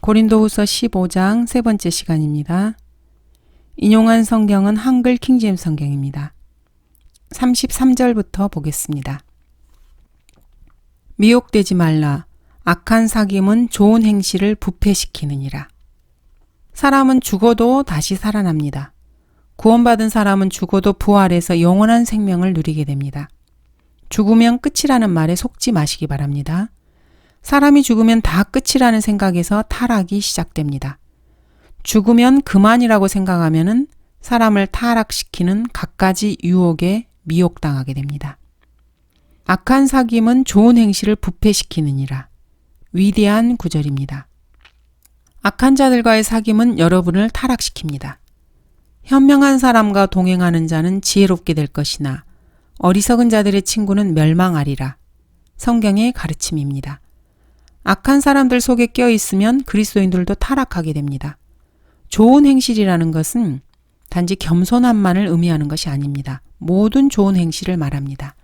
고린도후서 15장 세 번째 시간입니다. 인용한 성경은 한글 킹제임스 성경입니다. 33절부터 보겠습니다. 미혹되지 말라. 악한 사귐은 좋은 행실을 부패시키느니라. 사람은 죽어도 다시 살아납니다. 구원받은 사람은 죽어도 부활해서 영원한 생명을 누리게 됩니다. 죽으면 끝이라는 말에 속지 마시기 바랍니다. 사람이 죽으면 다 끝이라는 생각에서 타락이 시작됩니다. 죽으면 그만이라고 생각하면 사람을 타락시키는 갖가지 유혹에 미혹당하게 됩니다. 악한 사귐은 좋은 행실을 부패시키느니라. 위대한 구절입니다. 악한 자들과의 사귐은 여러분을 타락시킵니다. 현명한 사람과 동행하는 자는 지혜롭게 될 것이나 어리석은 자들의 친구는 멸망하리라. 성경의 가르침입니다. 악한 사람들 속에 껴있으면 그리스도인들도 타락하게 됩니다. 좋은 행실이라는 것은 단지 겸손함만을 의미하는 것이 아닙니다. 모든 좋은 행실을 말합니다.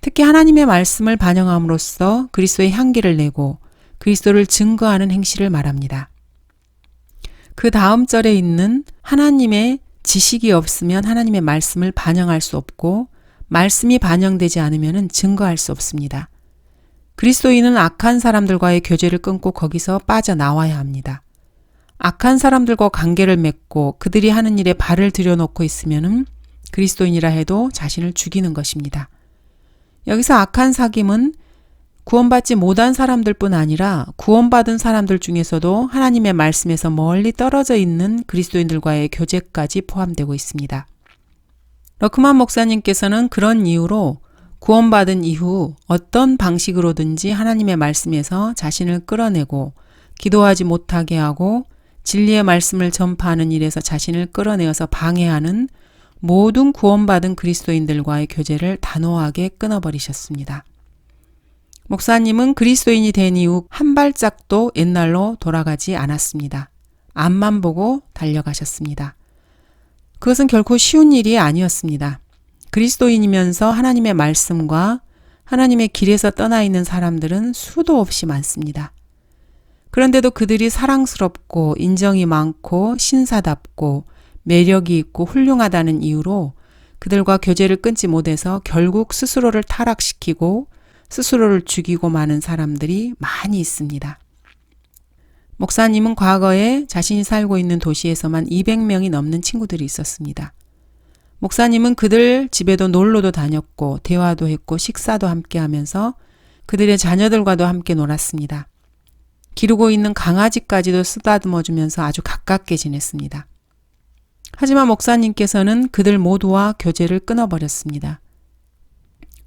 특히 하나님의 말씀을 반영함으로써 그리스도의 향기를 내고 그리스도를 증거하는 행실을 말합니다. 그 다음 절에 있는 하나님의 지식이 없으면 하나님의 말씀을 반영할 수 없고 말씀이 반영되지 않으면 증거할 수 없습니다. 그리스도인은 악한 사람들과의 교제를 끊고 거기서 빠져나와야 합니다. 악한 사람들과 관계를 맺고 그들이 하는 일에 발을 들여놓고 있으면 그리스도인이라 해도 자신을 죽이는 것입니다. 여기서 악한 사귐은 구원받지 못한 사람들뿐 아니라 구원받은 사람들 중에서도 하나님의 말씀에서 멀리 떨어져 있는 그리스도인들과의 교제까지 포함되고 있습니다. 러크만 목사님께서는 그런 이유로 구원받은 이후 어떤 방식으로든지 하나님의 말씀에서 자신을 끌어내고 기도하지 못하게 하고 진리의 말씀을 전파하는 일에서 자신을 끌어내어서 방해하는 모든 구원받은 그리스도인들과의 교제를 단호하게 끊어버리셨습니다. 목사님은 그리스도인이 된 이후 한 발짝도 옛날로 돌아가지 않았습니다. 앞만 보고 달려가셨습니다. 그것은 결코 쉬운 일이 아니었습니다. 그리스도인이면서 하나님의 말씀과 하나님의 길에서 떠나 있는 사람들은 수도 없이 많습니다. 그런데도 그들이 사랑스럽고 인정이 많고 신사답고 매력이 있고 훌륭하다는 이유로 그들과 교제를 끊지 못해서 결국 스스로를 타락시키고 스스로를 죽이고 마는 사람들이 많이 있습니다. 목사님은 과거에 자신이 살고 있는 도시에서만 200명이 넘는 친구들이 있었습니다. 목사님은 그들 집에도 놀러도 다녔고 대화도 했고 식사도 함께 하면서 그들의 자녀들과도 함께 놀았습니다. 기르고 있는 강아지까지도 쓰다듬어 주면서 아주 가깝게 지냈습니다. 하지만 목사님께서는 그들 모두와 교제를 끊어버렸습니다.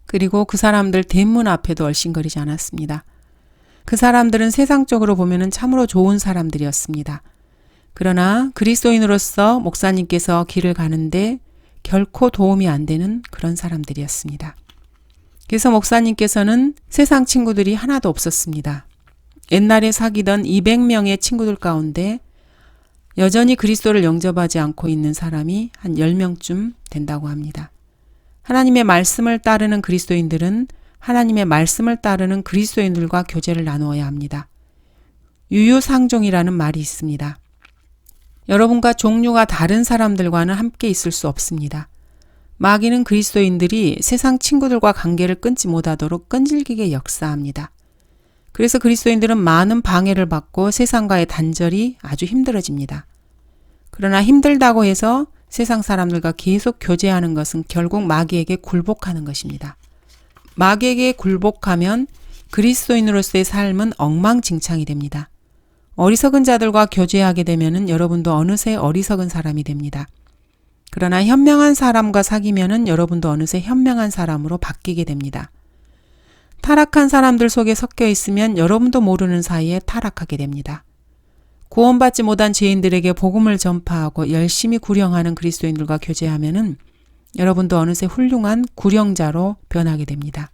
그리고 그 사람들 대문 앞에도 얼씬거리지 않았습니다. 그 사람들은 세상적으로 보면 참으로 좋은 사람들이었습니다. 그러나 그리스도인으로서 목사님께서 길을 가는데 결코 도움이 안 되는 그런 사람들이었습니다. 그래서 목사님께서는 세상 친구들이 하나도 없었습니다. 옛날에 사귀던 200명의 친구들 가운데 여전히 그리스도를 영접하지 않고 있는 사람이 한 10명쯤 된다고 합니다. 하나님의 말씀을 따르는 그리스도인들은 하나님의 말씀을 따르는 그리스도인들과 교제를 나누어야 합니다. 유유상종이라는 말이 있습니다. 여러분과 종류가 다른 사람들과는 함께 있을 수 없습니다. 마귀는 그리스도인들이 세상 친구들과 관계를 끊지 못하도록 끈질기게 역사합니다. 그래서 그리스도인들은 많은 방해를 받고 세상과의 단절이 아주 힘들어집니다. 그러나 힘들다고 해서 세상 사람들과 계속 교제하는 것은 결국 마귀에게 굴복하는 것입니다. 마귀에게 굴복하면 그리스도인으로서의 삶은 엉망진창이 됩니다. 어리석은 자들과 교제하게 되면 여러분도 어느새 어리석은 사람이 됩니다. 그러나 현명한 사람과 사귀면 여러분도 어느새 현명한 사람으로 바뀌게 됩니다. 타락한 사람들 속에 섞여 있으면 여러분도 모르는 사이에 타락하게 됩니다. 구원받지 못한 죄인들에게 복음을 전파하고 열심히 구령하는 그리스도인들과 교제하면 여러분도 어느새 훌륭한 구령자로 변하게 됩니다.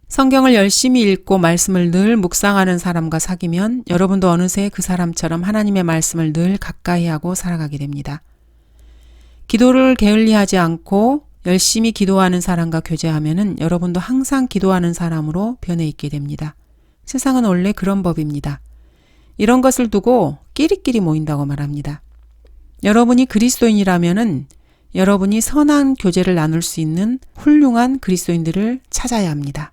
성경을 열심히 읽고 말씀을 늘 묵상하는 사람과 사귀면 여러분도 어느새 그 사람처럼 하나님의 말씀을 늘 가까이 하고 살아가게 됩니다. 기도를 게을리하지 않고 열심히 기도하는 사람과 교제하면 여러분도 항상 기도하는 사람으로 변해 있게 됩니다. 세상은 원래 그런 법입니다. 이런 것을 두고 끼리끼리 모인다고 말합니다. 여러분이 그리스도인이라면은 여러분이 선한 교제를 나눌 수 있는 훌륭한 그리스도인들을 찾아야 합니다.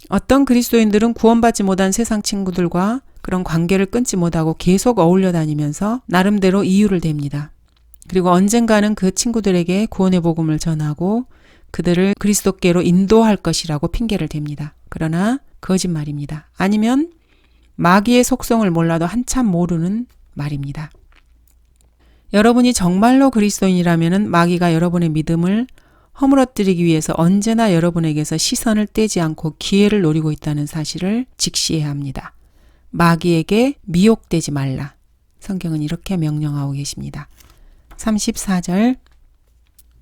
어떤 그리스도인들은 구원받지 못한 세상 친구들과 그런 관계를 끊지 못하고 계속 어울려 다니면서 나름대로 이유를 댑니다. 그리고 언젠가는 그 친구들에게 구원의 복음을 전하고 그들을 그리스도께로 인도할 것이라고 핑계를 댑니다. 그러나 거짓말입니다. 아니면 마귀의 속성을 몰라도 한참 모르는 말입니다. 여러분이 정말로 그리스도인이라면 마귀가 여러분의 믿음을 허물어뜨리기 위해서 언제나 여러분에게서 시선을 떼지 않고 기회를 노리고 있다는 사실을 직시해야 합니다. 마귀에게 미혹되지 말라. 성경은 이렇게 명령하고 계십니다. 34절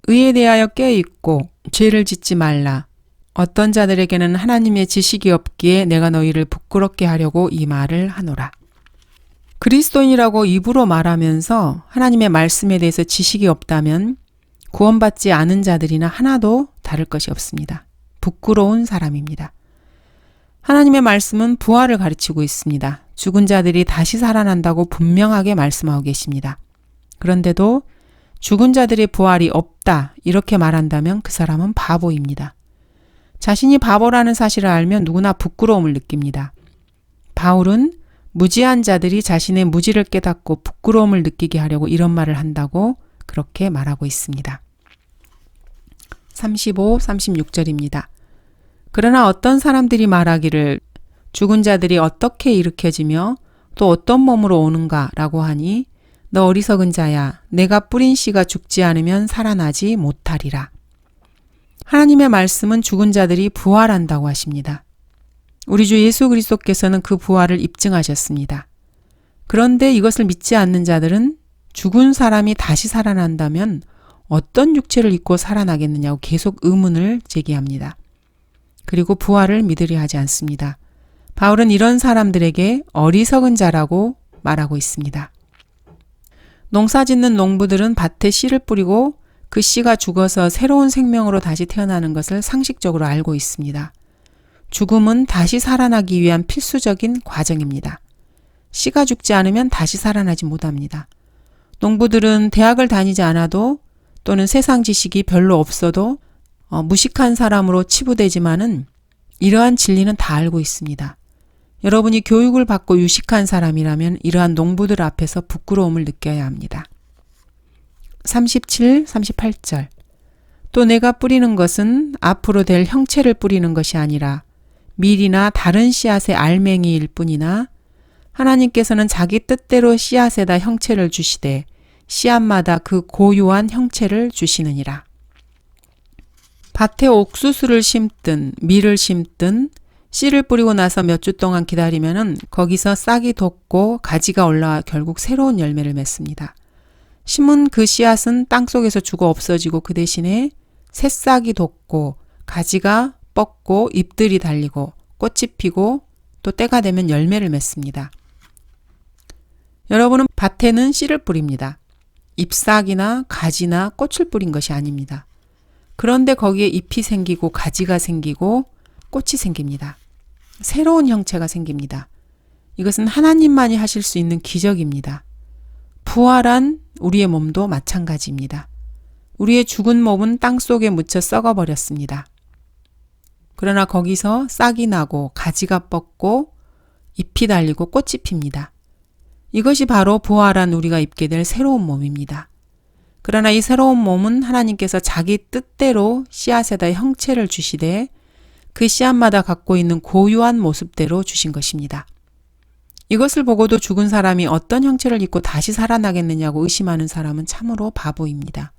의에 대하여 깨어있고 죄를 짓지 말라. 어떤 자들에게는 하나님의 지식이 없기에 내가 너희를 부끄럽게 하려고 이 말을 하노라. 그리스도인이라고 입으로 말하면서 하나님의 말씀에 대해서 지식이 없다면 구원받지 않은 자들이나 하나도 다를 것이 없습니다. 부끄러운 사람입니다. 하나님의 말씀은 부활을 가르치고 있습니다. 죽은 자들이 다시 살아난다고 분명하게 말씀하고 계십니다. 그런데도 죽은 자들의 부활이 없다 이렇게 말한다면 그 사람은 바보입니다. 자신이 바보라는 사실을 알면 누구나 부끄러움을 느낍니다. 바울은 무지한 자들이 자신의 무지를 깨닫고 부끄러움을 느끼게 하려고 이런 말을 한다고 그렇게 말하고 있습니다. 35, 36절입니다. 그러나 어떤 사람들이 말하기를 죽은 자들이 어떻게 일으켜지며 또 어떤 몸으로 오는가 라고 하니 너 어리석은 자야 내가 뿌린 씨가 죽지 않으면 살아나지 못하리라. 하나님의 말씀은 죽은 자들이 부활한다고 하십니다. 우리 주 예수 그리스도께서는 그 부활을 입증하셨습니다. 그런데 이것을 믿지 않는 자들은 죽은 사람이 다시 살아난다면 어떤 육체를 입고 살아나겠느냐고 계속 의문을 제기합니다. 그리고 부활을 믿으려 하지 않습니다. 바울은 이런 사람들에게 어리석은 자라고 말하고 있습니다. 농사 짓는 농부들은 밭에 씨를 뿌리고 그 씨가 죽어서 새로운 생명으로 다시 태어나는 것을 상식적으로 알고 있습니다. 죽음은 다시 살아나기 위한 필수적인 과정입니다. 씨가 죽지 않으면 다시 살아나지 못합니다. 농부들은 대학을 다니지 않아도 또는 세상 지식이 별로 없어도 무식한 사람으로 치부되지만은 이러한 진리는 다 알고 있습니다. 여러분이 교육을 받고 유식한 사람이라면 이러한 농부들 앞에서 부끄러움을 느껴야 합니다. 37, 38절 또 내가 뿌리는 것은 앞으로 될 형체를 뿌리는 것이 아니라 밀이나 다른 씨앗의 알맹이일 뿐이나 하나님께서는 자기 뜻대로 씨앗에다 형체를 주시되 씨앗마다 그 고유한 형체를 주시느니라. 밭에 옥수수를 심든 밀을 심든 씨를 뿌리고 나서 몇 주 동안 기다리면은 거기서 싹이 돋고 가지가 올라와 결국 새로운 열매를 맺습니다. 심은 그 씨앗은 땅속에서 죽어 없어지고 그 대신에 새싹이 돋고 가지가 뻗고 잎들이 달리고 꽃이 피고 또 때가 되면 열매를 맺습니다. 여러분은 밭에는 씨를 뿌립니다. 잎사귀나 가지나 꽃을 뿌린 것이 아닙니다. 그런데 거기에 잎이 생기고 가지가 생기고 꽃이 생깁니다. 새로운 형체가 생깁니다. 이것은 하나님만이 하실 수 있는 기적입니다. 부활한 우리의 몸도 마찬가지입니다. 우리의 죽은 몸은 땅속에 묻혀 썩어버렸습니다. 그러나 거기서 싹이 나고 가지가 뻗고 잎이 달리고 꽃이 핍니다. 이것이 바로 부활한 우리가 입게 될 새로운 몸입니다. 그러나 이 새로운 몸은 하나님께서 자기 뜻대로 씨앗에다 형체를 주시되 그 씨앗마다 갖고 있는 고유한 모습대로 주신 것입니다. 이것을 보고도 죽은 사람이 어떤 형체를 입고 다시 살아나겠느냐고 의심하는 사람은 참으로 바보입니다.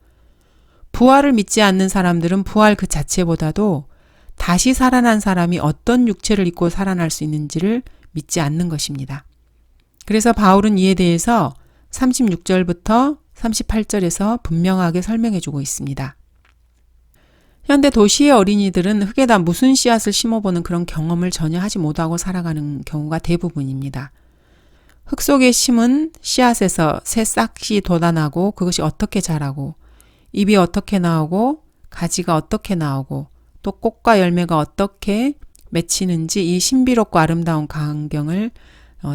부활을 믿지 않는 사람들은 부활 그 자체보다도 다시 살아난 사람이 어떤 육체를 입고 살아날 수 있는지를 믿지 않는 것입니다. 그래서 바울은 이에 대해서 36절부터 38절에서 분명하게 설명해주고 있습니다. 현대 도시의 어린이들은 흙에다 무슨 씨앗을 심어보는 그런 경험을 전혀 하지 못하고 살아가는 경우가 대부분입니다. 흙 속에 심은 씨앗에서 새 싹이 돋아나고 그것이 어떻게 자라고 잎이 어떻게 나오고 가지가 어떻게 나오고 또 꽃과 열매가 어떻게 맺히는지 이 신비롭고 아름다운 광경을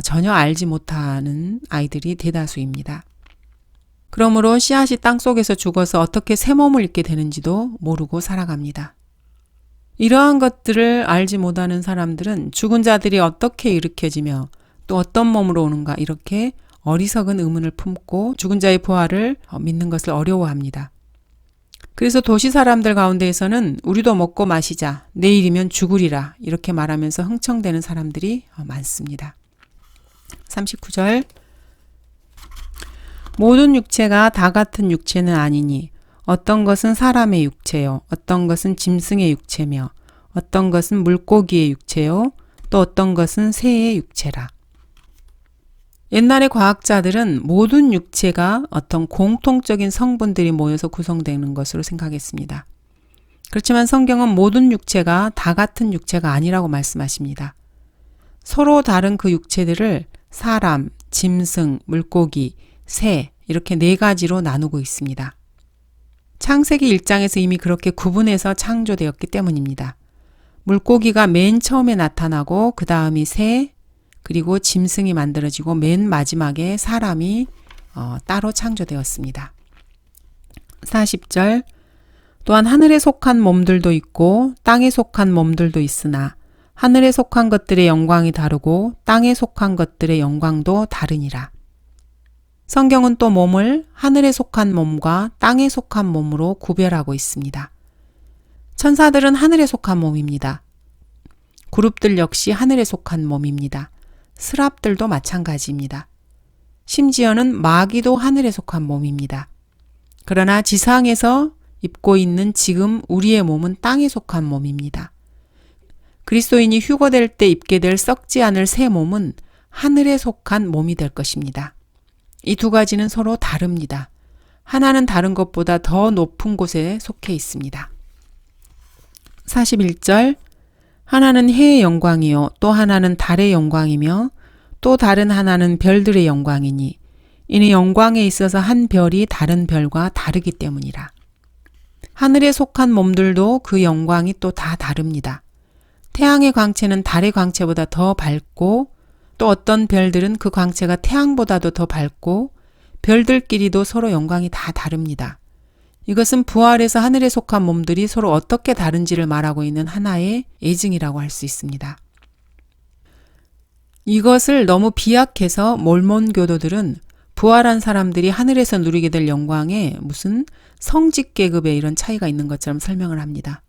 전혀 알지 못하는 아이들이 대다수입니다. 그러므로 씨앗이 땅속에서 죽어서 어떻게 새 몸을 입게 되는지도 모르고 살아갑니다. 이러한 것들을 알지 못하는 사람들은 죽은 자들이 어떻게 일으켜지며 또 어떤 몸으로 오는가 이렇게 어리석은 의문을 품고 죽은 자의 부활을 믿는 것을 어려워합니다. 그래서 도시 사람들 가운데에서는 우리도 먹고 마시자, 내일이면 죽으리라 이렇게 말하면서 흥청대는 사람들이 많습니다. 39절 모든 육체가 다 같은 육체는 아니니 어떤 것은 사람의 육체요, 어떤 것은 짐승의 육체며 어떤 것은 물고기의 육체요, 또 어떤 것은 새의 육체라. 옛날의 과학자들은 모든 육체가 어떤 공통적인 성분들이 모여서 구성되는 것으로 생각했습니다. 그렇지만 성경은 모든 육체가 다 같은 육체가 아니라고 말씀하십니다. 서로 다른 그 육체들을 사람, 짐승, 물고기, 새 이렇게 4가지로 나누고 있습니다. 창세기 1장에서 이미 그렇게 구분해서 창조되었기 때문입니다. 물고기가 맨 처음에 나타나고 그 다음이 새, 그리고 짐승이 만들어지고 맨 마지막에 사람이 따로 창조되었습니다. 40절 또한 하늘에 속한 몸들도 있고 땅에 속한 몸들도 있으나 하늘에 속한 것들의 영광이 다르고 땅에 속한 것들의 영광도 다르니라. 성경은 또 몸을 하늘에 속한 몸과 땅에 속한 몸으로 구별하고 있습니다. 천사들은 하늘에 속한 몸입니다. 그룹들 역시 하늘에 속한 몸입니다. 스랍들도 마찬가지입니다. 심지어는 마귀도 하늘에 속한 몸입니다. 그러나 지상에서 입고 있는 지금 우리의 몸은 땅에 속한 몸입니다. 그리스도인이 휴거될 때 입게 될 썩지 않을 새 몸은 하늘에 속한 몸이 될 것입니다. 이 2가지는 서로 다릅니다. 하나는 다른 것보다 더 높은 곳에 속해 있습니다. 41절 하나는 해의 영광이요 또 하나는 달의 영광이며 또 다른 하나는 별들의 영광이니 이는 영광에 있어서 한 별이 다른 별과 다르기 때문이라. 하늘에 속한 몸들도 그 영광이 또 다 다릅니다. 태양의 광채는 달의 광채보다 더 밝고 또 어떤 별들은 그 광채가 태양보다도 더 밝고 별들끼리도 서로 영광이 다 다릅니다. 이것은 부활해서 하늘에 속한 몸들이 서로 어떻게 다른지를 말하고 있는 하나의 예증이라고 할 수 있습니다. 이것을 너무 비약해서 몰몬 교도들은 부활한 사람들이 하늘에서 누리게 될 영광에 무슨 성직계급의 이런 차이가 있는 것처럼 설명을 합니다.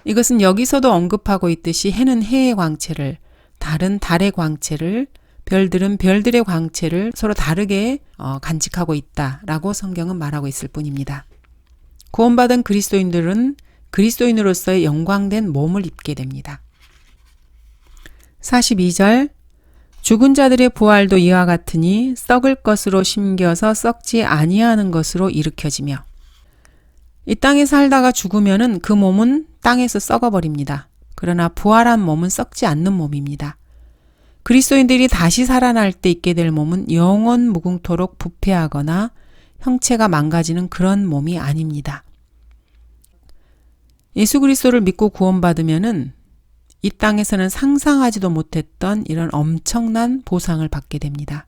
이것은 여기서도 언급하고 있듯이 해는 해의 광채를, 달은 달의 광채를, 별들은 별들의 광채를 서로 다르게 간직하고 있다라고 성경은 말하고 있을 뿐입니다. 구원받은 그리스도인들은 그리스도인으로서의 영광된 몸을 입게 됩니다. 42절 죽은 자들의 부활도 이와 같으니 썩을 것으로 심겨서 썩지 아니하는 것으로 일으켜지며 이 땅에 살다가 죽으면은 그 몸은 땅에서 썩어버립니다. 그러나 부활한 몸은 썩지 않는 몸입니다. 그리스도인들이 다시 살아날 때 있게 될 몸은 영원 무궁토록 부패하거나 형체가 망가지는 그런 몸이 아닙니다. 예수 그리스도를 믿고 구원받으면은 이 땅에서는 상상하지도 못했던 이런 엄청난 보상을 받게 됩니다.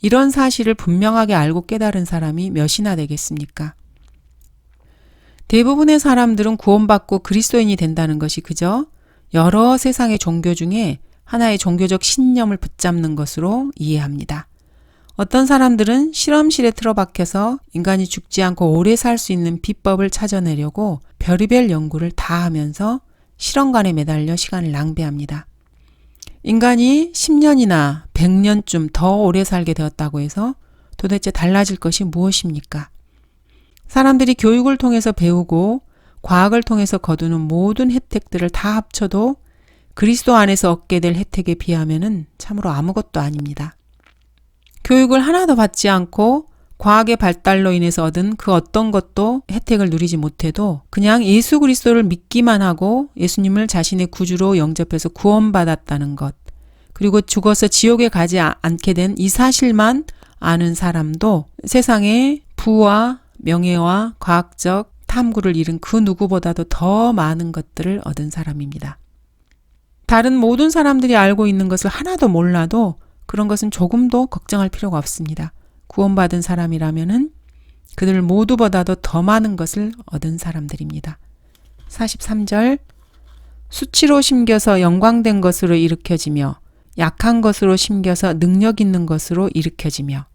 이런 사실을 분명하게 알고 깨달은 사람이 몇이나 되겠습니까? 대부분의 사람들은 구원받고 그리스도인이 된다는 것이 그저 여러 세상의 종교 중에 하나의 종교적 신념을 붙잡는 것으로 이해합니다. 어떤 사람들은 실험실에 틀어박혀서 인간이 죽지 않고 오래 살 수 있는 비법을 찾아내려고 별의별 연구를 다 하면서 실험관에 매달려 시간을 낭비합니다. 인간이 10년이나 100년쯤 더 오래 살게 되었다고 해서 도대체 달라질 것이 무엇입니까? 사람들이 교육을 통해서 배우고 과학을 통해서 거두는 모든 혜택들을 다 합쳐도 그리스도 안에서 얻게 될 혜택에 비하면은 참으로 아무것도 아닙니다. 교육을 하나도 받지 않고 과학의 발달로 인해서 얻은 그 어떤 것도 혜택을 누리지 못해도 그냥 예수 그리스도를 믿기만 하고 예수님을 자신의 구주로 영접해서 구원받았다는 것, 그리고 죽어서 지옥에 가지 않게 된 이 사실만 아는 사람도 세상에 부와 명예와 과학적 탐구를 잃은 그 누구보다도 더 많은 것들을 얻은 사람입니다. 다른 모든 사람들이 알고 있는 것을 하나도 몰라도 그런 것은 조금도 걱정할 필요가 없습니다. 구원받은 사람이라면은 그들 모두보다도 더 많은 것을 얻은 사람들입니다. 43절 수치로 심겨서 영광된 것으로 일으켜지며 약한 것으로 심겨서 능력 있는 것으로 일으켜지며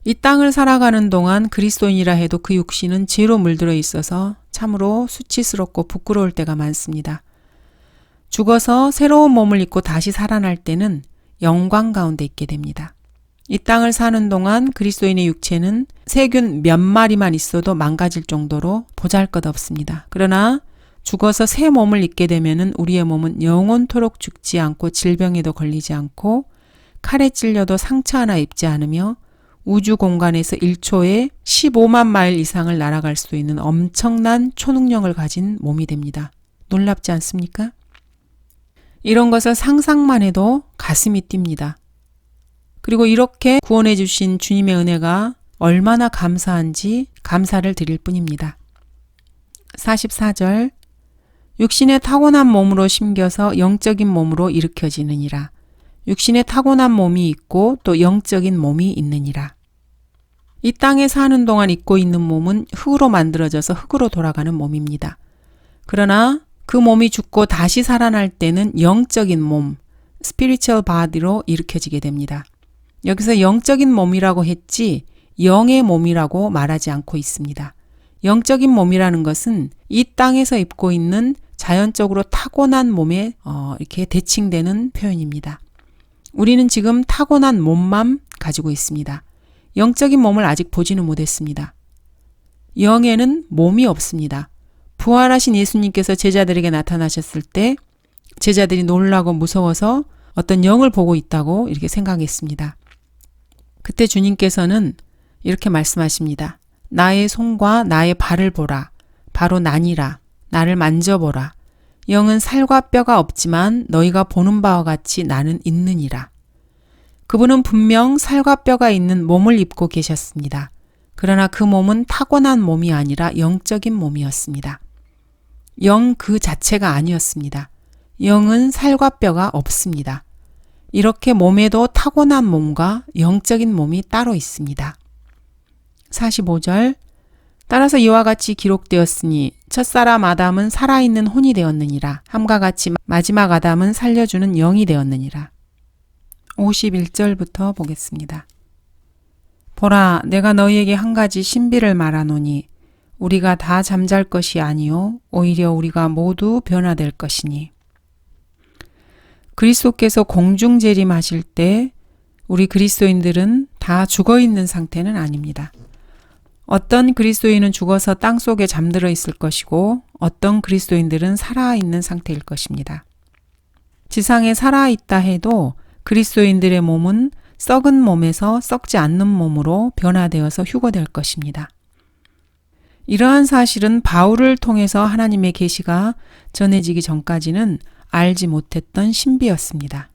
이 땅을 살아가는 동안 그리스도인이라 해도 그 육신은 죄로 물들어 있어서 참으로 수치스럽고 부끄러울 때가 많습니다. 죽어서 새로운 몸을 입고 다시 살아날 때는 영광 가운데 있게 됩니다. 이 땅을 사는 동안 그리스도인의 육체는 세균 몇 마리만 있어도 망가질 정도로 보잘것없습니다. 그러나 죽어서 새 몸을 입게 되면은 우리의 몸은 영원토록 죽지 않고 질병에도 걸리지 않고 칼에 찔려도 상처 하나 입지 않으며 우주 공간에서 1초에 15만 마일 이상을 날아갈 수 있는 엄청난 초능력을 가진 몸이 됩니다. 놀랍지 않습니까? 이런 것을 상상만 해도 가슴이 뜁니다. 그리고 이렇게 구원해 주신 주님의 은혜가 얼마나 감사한지 감사를 드릴 뿐입니다. 44절 육신의 타고난 몸으로 심겨서 영적인 몸으로 일으켜지느니라. 육신의 타고난 몸이 있고 또 영적인 몸이 있느니라. 이 땅에 사는 동안 입고 있는 몸은 흙으로 만들어져서 흙으로 돌아가는 몸입니다. 그러나 그 몸이 죽고 다시 살아날 때는 영적인 몸, spiritual body로 일으켜지게 됩니다. 여기서 영적인 몸이라고 했지 영의 몸이라고 말하지 않고 있습니다. 영적인 몸이라는 것은 이 땅에서 입고 있는 자연적으로 타고난 몸에 이렇게 대칭되는 표현입니다. 우리는 지금 타고난 몸만 가지고 있습니다. 영적인 몸을 아직 보지는 못했습니다. 영에는 몸이 없습니다. 부활하신 예수님께서 제자들에게 나타나셨을 때 제자들이 놀라고 무서워서 어떤 영을 보고 있다고 이렇게 생각했습니다. 그때 주님께서는 이렇게 말씀하십니다. 나의 손과 나의 발을 보라. 바로 나니라. 나를 만져보라. 영은 살과 뼈가 없지만 너희가 보는 바와 같이 나는 있느니라. 그분은 분명 살과 뼈가 있는 몸을 입고 계셨습니다. 그러나 그 몸은 타고난 몸이 아니라 영적인 몸이었습니다. 영 그 자체가 아니었습니다. 영은 살과 뼈가 없습니다. 이렇게 몸에도 타고난 몸과 영적인 몸이 따로 있습니다. 45절 따라서 이와 같이 기록되었으니 첫사람 아담은 살아있는 혼이 되었느니라. 함과 같이 마지막 아담은 살려주는 영이 되었느니라. 51절부터 보겠습니다. 보라, 내가 너희에게 한 가지 신비를 말하노니 우리가 다 잠잘 것이 아니요 오히려 우리가 모두 변화될 것이니. 그리스도께서 공중재림하실 때 우리 그리스도인들은 다 죽어있는 상태는 아닙니다. 어떤 그리스도인은 죽어서 땅속에 잠들어 있을 것이고 어떤 그리스도인들은 살아있는 상태일 것입니다. 지상에 살아있다 해도 그리스도인들의 몸은 썩은 몸에서 썩지 않는 몸으로 변화되어서 휴거될 것입니다. 이러한 사실은 바울을 통해서 하나님의 계시가 전해지기 전까지는 알지 못했던 신비였습니다.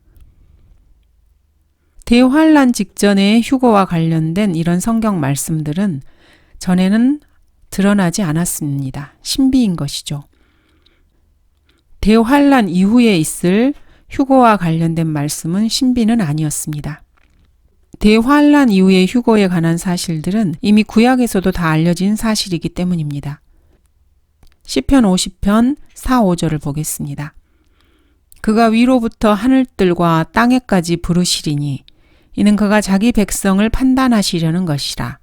대환란 직전의 휴거와 관련된 이런 성경 말씀들은 전에는 드러나지 않았습니다. 신비인 것이죠. 대환란 이후에 있을 휴거와 관련된 말씀은 신비는 아니었습니다. 대환란 이후의 휴거에 관한 사실들은 이미 구약에서도 다 알려진 사실이기 때문입니다. 시편 50편 4, 5절을 보겠습니다. 그가 위로부터 하늘들과 땅에까지 부르시리니 이는 그가 자기 백성을 판단하시려는 것이라.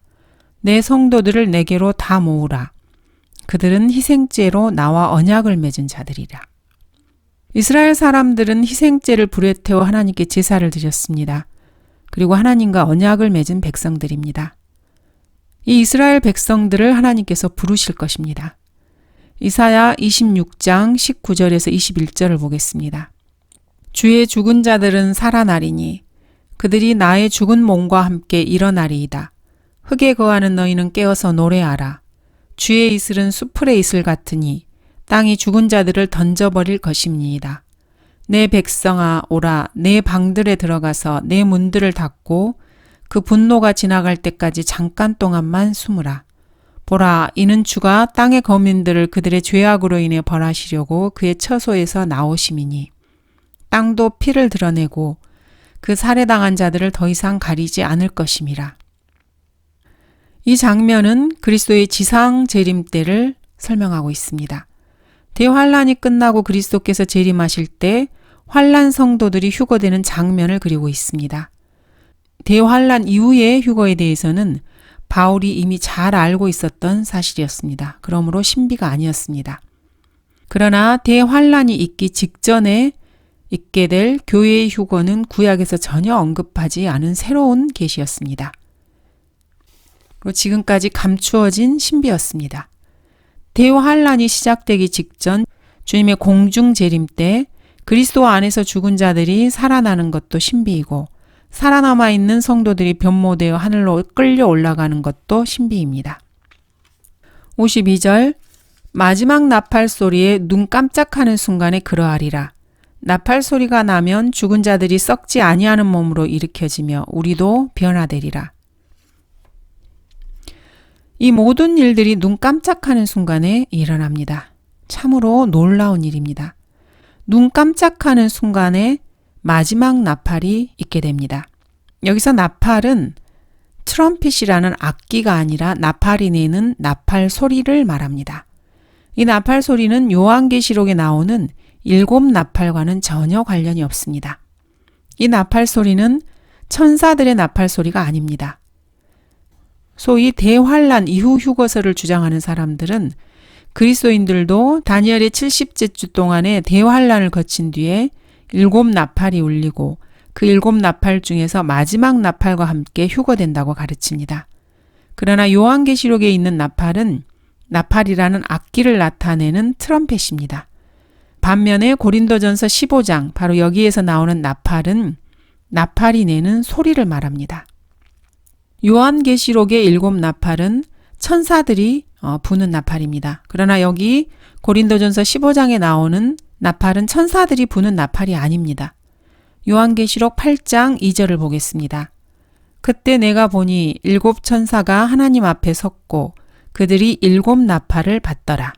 내 성도들을 내게로 다 모으라. 그들은 희생제로 나와 언약을 맺은 자들이라. 이스라엘 사람들은 희생제를 불에 태워 하나님께 제사를 드렸습니다. 그리고 하나님과 언약을 맺은 백성들입니다. 이 이스라엘 백성들을 하나님께서 부르실 것입니다. 이사야 26장 19절에서 21절을 보겠습니다. 주의 죽은 자들은 살아나리니 그들이 나의 죽은 몸과 함께 일어나리이다. 흙에 거하는 너희는 깨어서 노래하라. 주의 이슬은 수풀의 이슬 같으니 땅이 죽은 자들을 던져버릴 것임니이다. 내 백성아 오라 내 방들에 들어가서 내 문들을 닫고 그 분노가 지나갈 때까지 잠깐 동안만 숨으라. 보라 이는 주가 땅의 거민들을 그들의 죄악으로 인해 벌하시려고 그의 처소에서 나오심이니 땅도 피를 드러내고 그 살해당한 자들을 더 이상 가리지 않을 것임이라. 이 장면은 그리스도의 지상 재림 때를 설명하고 있습니다. 대환란이 끝나고 그리스도께서 재림하실 때 환란 성도들이 휴거되는 장면을 그리고 있습니다. 대환란 이후의 휴거에 대해서는 바울이 이미 잘 알고 있었던 사실이었습니다. 그러므로 신비가 아니었습니다. 그러나 대환란이 있기 직전에 있게 될 교회의 휴거는 구약에서 전혀 언급하지 않은 새로운 계시였습니다. 그리고 지금까지 감추어진 신비였습니다. 대환란이 시작되기 직전 주님의 공중 재림 때 그리스도 안에서 죽은 자들이 살아나는 것도 신비이고 살아남아 있는 성도들이 변모되어 하늘로 끌려 올라가는 것도 신비입니다. 52절 마지막 나팔 소리에 눈 깜짝하는 순간에 그러하리라. 나팔 소리가 나면 죽은 자들이 썩지 아니하는 몸으로 일으켜지며 우리도 변화되리라. 이 모든 일들이 눈 깜짝하는 순간에 일어납니다. 참으로 놀라운 일입니다. 눈 깜짝하는 순간에 마지막 나팔이 있게 됩니다. 여기서 나팔은 트럼펫이라는 악기가 아니라 나팔이 내는 나팔 소리를 말합니다. 이 나팔 소리는 요한계시록에 나오는 7 나팔과는 전혀 관련이 없습니다. 이 나팔 소리는 천사들의 나팔 소리가 아닙니다. 소위 대환란 이후 휴거설을 주장하는 사람들은 그리스도인들도 다니엘의 70째 주 동안에 대환란을 거친 뒤에 7 나팔이 울리고 그 7 나팔 중에서 마지막 나팔과 함께 휴거된다고 가르칩니다. 그러나 요한계시록에 있는 나팔은 나팔이라는 악기를 나타내는 트럼펫입니다. 반면에 고린도전서 15장 바로 여기에서 나오는 나팔은 나팔이 내는 소리를 말합니다. 요한계시록의 7 나팔은 천사들이 부는 나팔입니다. 그러나 여기 고린도전서 15장에 나오는 나팔은 천사들이 부는 나팔이 아닙니다. 요한계시록 8장 2절을 보겠습니다. 그때 내가 보니 7 천사가 하나님 앞에 섰고 그들이 7 나팔을 받더라.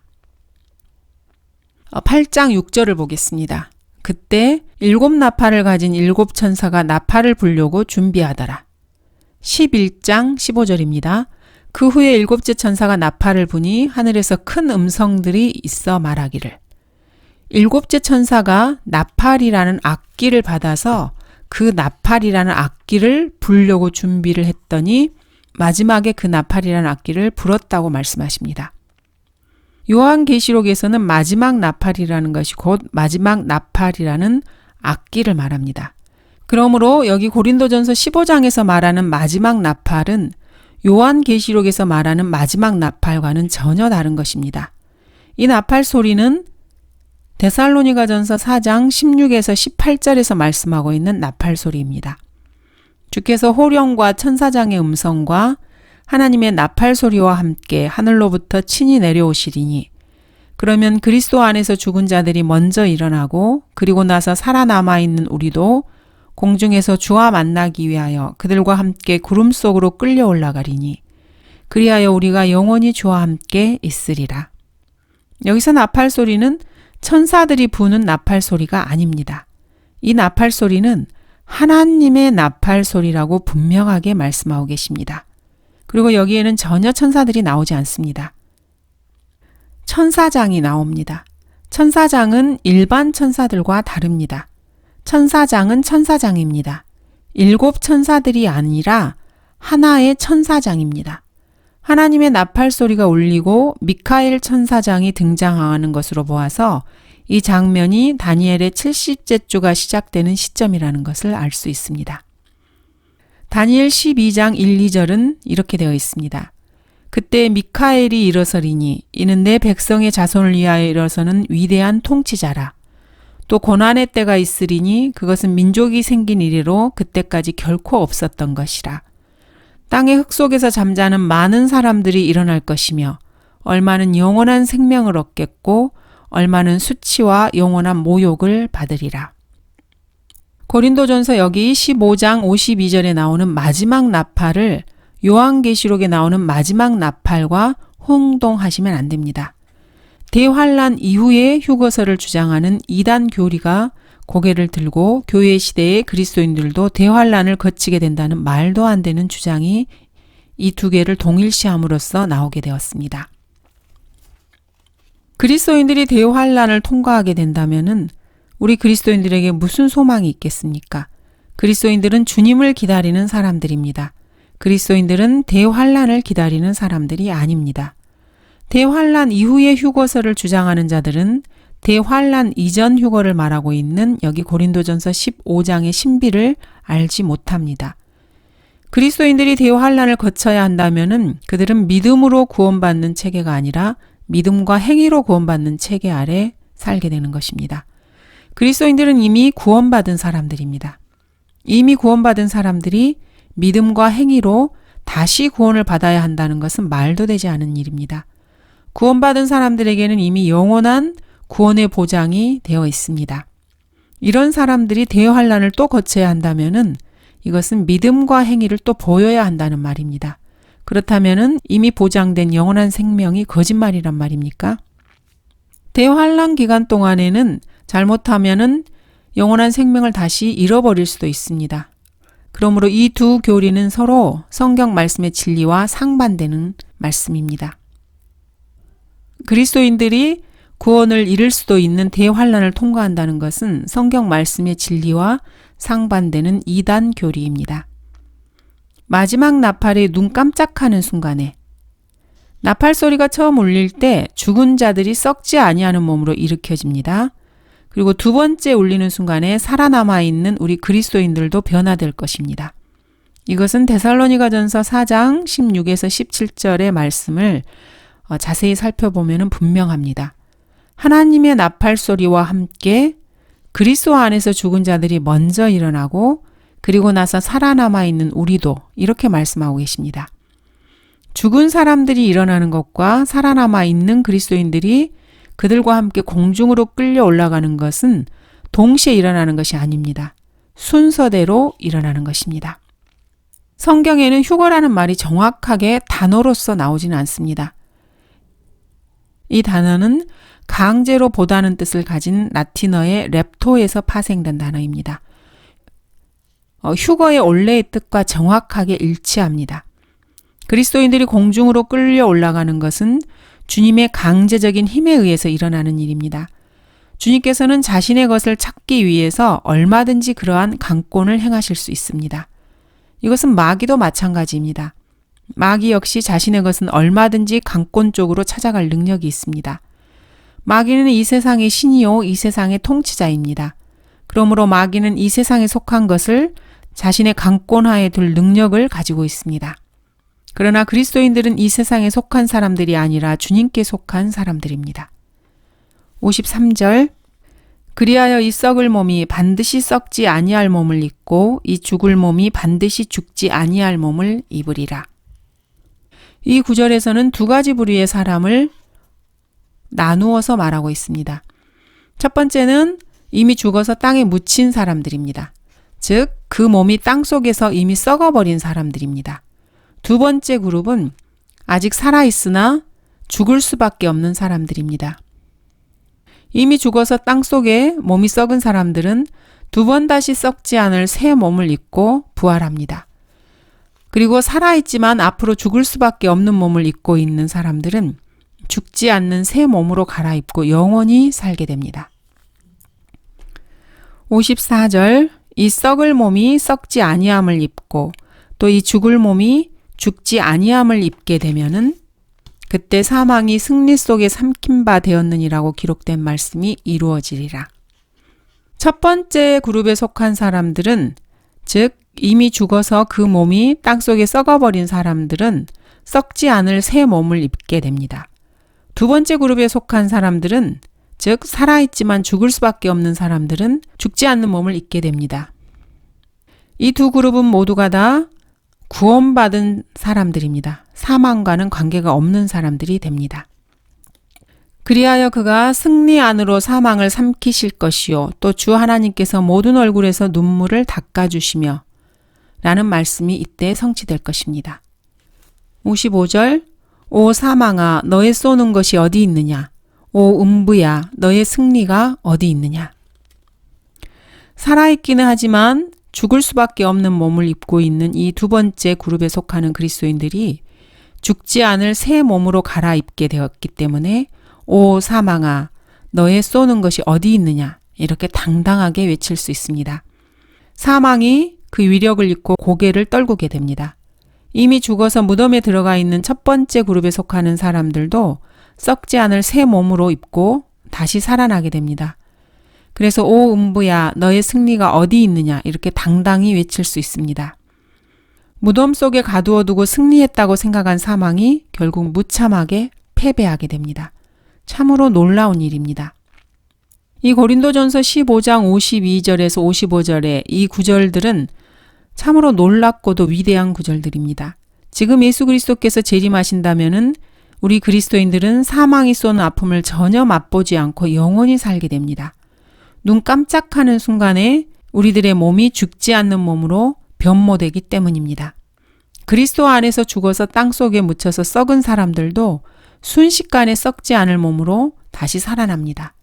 8장 6절을 보겠습니다. 그때 7 나팔을 가진 7 천사가 나팔을 불려고 준비하더라. 11장 15절입니다. 그 후에 7째 천사가 나팔을 부니 하늘에서 큰 음성들이 있어 말하기를 7째 천사가 나팔이라는 악기를 받아서 그 나팔이라는 악기를 불려고 준비를 했더니 마지막에 그 나팔이라는 악기를 불었다고 말씀하십니다. 요한계시록에서는 마지막 나팔이라는 것이 곧 마지막 나팔이라는 악기를 말합니다. 그러므로 여기 고린도전서 15장에서 말하는 마지막 나팔은 요한계시록에서 말하는 마지막 나팔과는 전혀 다른 것입니다. 이 나팔 소리는 데살로니가전서 4장 16에서 18절에서 말씀하고 있는 나팔 소리입니다. 주께서 호령과 천사장의 음성과 하나님의 나팔 소리와 함께 하늘로부터 친히 내려오시리니 그러면 그리스도 안에서 죽은 자들이 먼저 일어나고 그리고 나서 살아남아 있는 우리도 공중에서 주와 만나기 위하여 그들과 함께 구름 속으로 끌려 올라가리니 그리하여 우리가 영원히 주와 함께 있으리라. 여기서 나팔 소리는 천사들이 부는 나팔 소리가 아닙니다. 이 나팔 소리는 하나님의 나팔 소리라고 분명하게 말씀하고 계십니다. 그리고 여기에는 전혀 천사들이 나오지 않습니다. 천사장이 나옵니다. 천사장은 일반 천사들과 다릅니다. 천사장은 천사장입니다. 7 천사들이 아니라 하나의 천사장입니다. 하나님의 나팔 소리가 울리고 미카엘 천사장이 등장하는 것으로 보아서 이 장면이 다니엘의 70째 주가 시작되는 시점이라는 것을 알 수 있습니다. 다니엘 12장 1, 2절은 이렇게 되어 있습니다. 그때 미카엘이 일어서리니 이는 내 백성의 자손을 위하여 일어서는 위대한 통치자라. 또 고난의 때가 있으리니 그것은 민족이 생긴 이래로 그때까지 결코 없었던 것이라. 땅의 흙 속에서 잠자는 많은 사람들이 일어날 것이며 얼마는 영원한 생명을 얻겠고 얼마는 수치와 영원한 모욕을 받으리라. 고린도전서 여기 15장 52절에 나오는 마지막 나팔을 요한계시록에 나오는 마지막 나팔과 혼동하시면 안 됩니다. 대환란 이후의 휴거설을 주장하는 이단 교리가 고개를 들고 교회 시대의 그리스도인들도 대환란을 거치게 된다는 말도 안 되는 주장이 이 두 개를 동일시함으로써 나오게 되었습니다. 그리스도인들이 대환란을 통과하게 된다면은 우리 그리스도인들에게 무슨 소망이 있겠습니까? 그리스도인들은 주님을 기다리는 사람들입니다. 그리스도인들은 대환란을 기다리는 사람들이 아닙니다. 대환란 이후의 휴거서를 주장하는 자들은 대환란 이전 휴거를 말하고 있는 여기 고린도전서 15장의 신비를 알지 못합니다. 그리스도인들이 대환란을 거쳐야 한다면은 그들은 믿음으로 구원받는 체계가 아니라 믿음과 행위로 구원받는 체계 아래 살게 되는 것입니다. 그리스도인들은 이미 구원받은 사람들입니다. 이미 구원받은 사람들이 믿음과 행위로 다시 구원을 받아야 한다는 것은 말도 되지 않은 일입니다. 구원받은 사람들에게는 이미 영원한 구원의 보장이 되어 있습니다. 이런 사람들이 대환란을 또 거쳐야 한다면은 이것은 믿음과 행위를 또 보여야 한다는 말입니다. 그렇다면은 이미 보장된 영원한 생명이 거짓말이란 말입니까? 대환란 기간 동안에는 잘못하면은 영원한 생명을 다시 잃어버릴 수도 있습니다. 그러므로 이 두 교리는 서로 성경 말씀의 진리와 상반되는 말씀입니다. 그리스도인들이 구원을 잃을 수도 있는 대환란을 통과한다는 것은 성경 말씀의 진리와 상반되는 이단 교리입니다. 마지막 나팔에 눈 깜짝하는 순간에 나팔 소리가 처음 울릴 때 죽은 자들이 썩지 아니하는 몸으로 일으켜집니다. 그리고 두 번째 울리는 순간에 살아남아 있는 우리 그리스도인들도 변화될 것입니다. 이것은 데살로니가전서 4장 16에서 17절의 말씀을 자세히 살펴보면 분명합니다. 하나님의 나팔 소리와 함께 그리스도 안에서 죽은 자들이 먼저 일어나고 그리고 나서 살아남아 있는 우리도 이렇게 말씀하고 계십니다. 죽은 사람들이 일어나는 것과 살아남아 있는 그리스도인들이 그들과 함께 공중으로 끌려 올라가는 것은 동시에 일어나는 것이 아닙니다. 순서대로 일어나는 것입니다. 성경에는 휴거라는 말이 정확하게 단어로서 나오지는 않습니다. 이 단어는 강제로 보다는 뜻을 가진 라틴어의 랩토에서 파생된 단어입니다. 휴거의 원래의 뜻과 정확하게 일치합니다. 그리스도인들이 공중으로 끌려 올라가는 것은 주님의 강제적인 힘에 의해서 일어나는 일입니다. 주님께서는 자신의 것을 찾기 위해서 얼마든지 그러한 강권을 행하실 수 있습니다. 이것은 마귀도 마찬가지입니다. 마귀 역시 자신의 것은 얼마든지 강권 쪽으로 찾아갈 능력이 있습니다. 마귀는 이 세상의 신이요 이 세상의 통치자입니다. 그러므로 마귀는 이 세상에 속한 것을 자신의 강권하에 둘 능력을 가지고 있습니다. 그러나 그리스도인들은 이 세상에 속한 사람들이 아니라 주님께 속한 사람들입니다. 53절 그리하여 이 썩을 몸이 반드시 썩지 아니할 몸을 입고 이 죽을 몸이 반드시 죽지 아니할 몸을 입으리라. 이 구절에서는 두 가지 부류의 사람을 나누어서 말하고 있습니다. 첫 번째는 이미 죽어서 땅에 묻힌 사람들입니다. 즉, 그 몸이 땅 속에서 이미 썩어버린 사람들입니다. 두 번째 그룹은 아직 살아있으나 죽을 수밖에 없는 사람들입니다. 이미 죽어서 땅 속에 몸이 썩은 사람들은 두 번 다시 썩지 않을 새 몸을 입고 부활합니다. 그리고 살아있지만 앞으로 죽을 수밖에 없는 몸을 입고 있는 사람들은 죽지 않는 새 몸으로 갈아입고 영원히 살게 됩니다. 54절 이 썩을 몸이 썩지 아니함을 입고 또 이 죽을 몸이 죽지 아니함을 입게 되면은 그때 사망이 승리 속에 삼킨 바 되었느니라고 기록된 말씀이 이루어지리라. 첫 번째 그룹에 속한 사람들은 즉 이미 죽어서 그 몸이 땅속에 썩어버린 사람들은 썩지 않을 새 몸을 입게 됩니다. 두 번째 그룹에 속한 사람들은 즉 살아있지만 죽을 수밖에 없는 사람들은 죽지 않는 몸을 입게 됩니다. 이 두 그룹은 모두가 다 구원받은 사람들입니다. 사망과는 관계가 없는 사람들이 됩니다. 그리하여 그가 승리 안으로 사망을 삼키실 것이요 또 주 하나님께서 모든 얼굴에서 눈물을 닦아주시며 라는 말씀이 이때 성취될 것입니다. 55절 오 사망아 너의 쏘는 것이 어디 있느냐 오 음부야 너의 승리가 어디 있느냐. 살아있기는 하지만 죽을 수밖에 없는 몸을 입고 있는 이 두 번째 그룹에 속하는 그리스도인들이 죽지 않을 새 몸으로 갈아입게 되었기 때문에 오 사망아 너의 쏘는 것이 어디 있느냐 이렇게 당당하게 외칠 수 있습니다. 사망이 그 위력을 잃고 고개를 떨구게 됩니다. 이미 죽어서 무덤에 들어가 있는 첫 번째 그룹에 속하는 사람들도 썩지 않을 새 몸으로 입고 다시 살아나게 됩니다. 그래서 오 음부야 너의 승리가 어디 있느냐 이렇게 당당히 외칠 수 있습니다. 무덤 속에 가두어두고 승리했다고 생각한 사망이 결국 무참하게 패배하게 됩니다. 참으로 놀라운 일입니다. 이 고린도전서 15장 52절에서 55절의 이 구절들은 참으로 놀랍고도 위대한 구절들입니다. 지금 예수 그리스도께서 재림하신다면은 우리 그리스도인들은 사망이 쏘는 아픔을 전혀 맛보지 않고 영원히 살게 됩니다. 눈 깜짝하는 순간에 우리들의 몸이 죽지 않는 몸으로 변모되기 때문입니다. 그리스도 안에서 죽어서 땅속에 묻혀서 썩은 사람들도 순식간에 썩지 않을 몸으로 다시 살아납니다.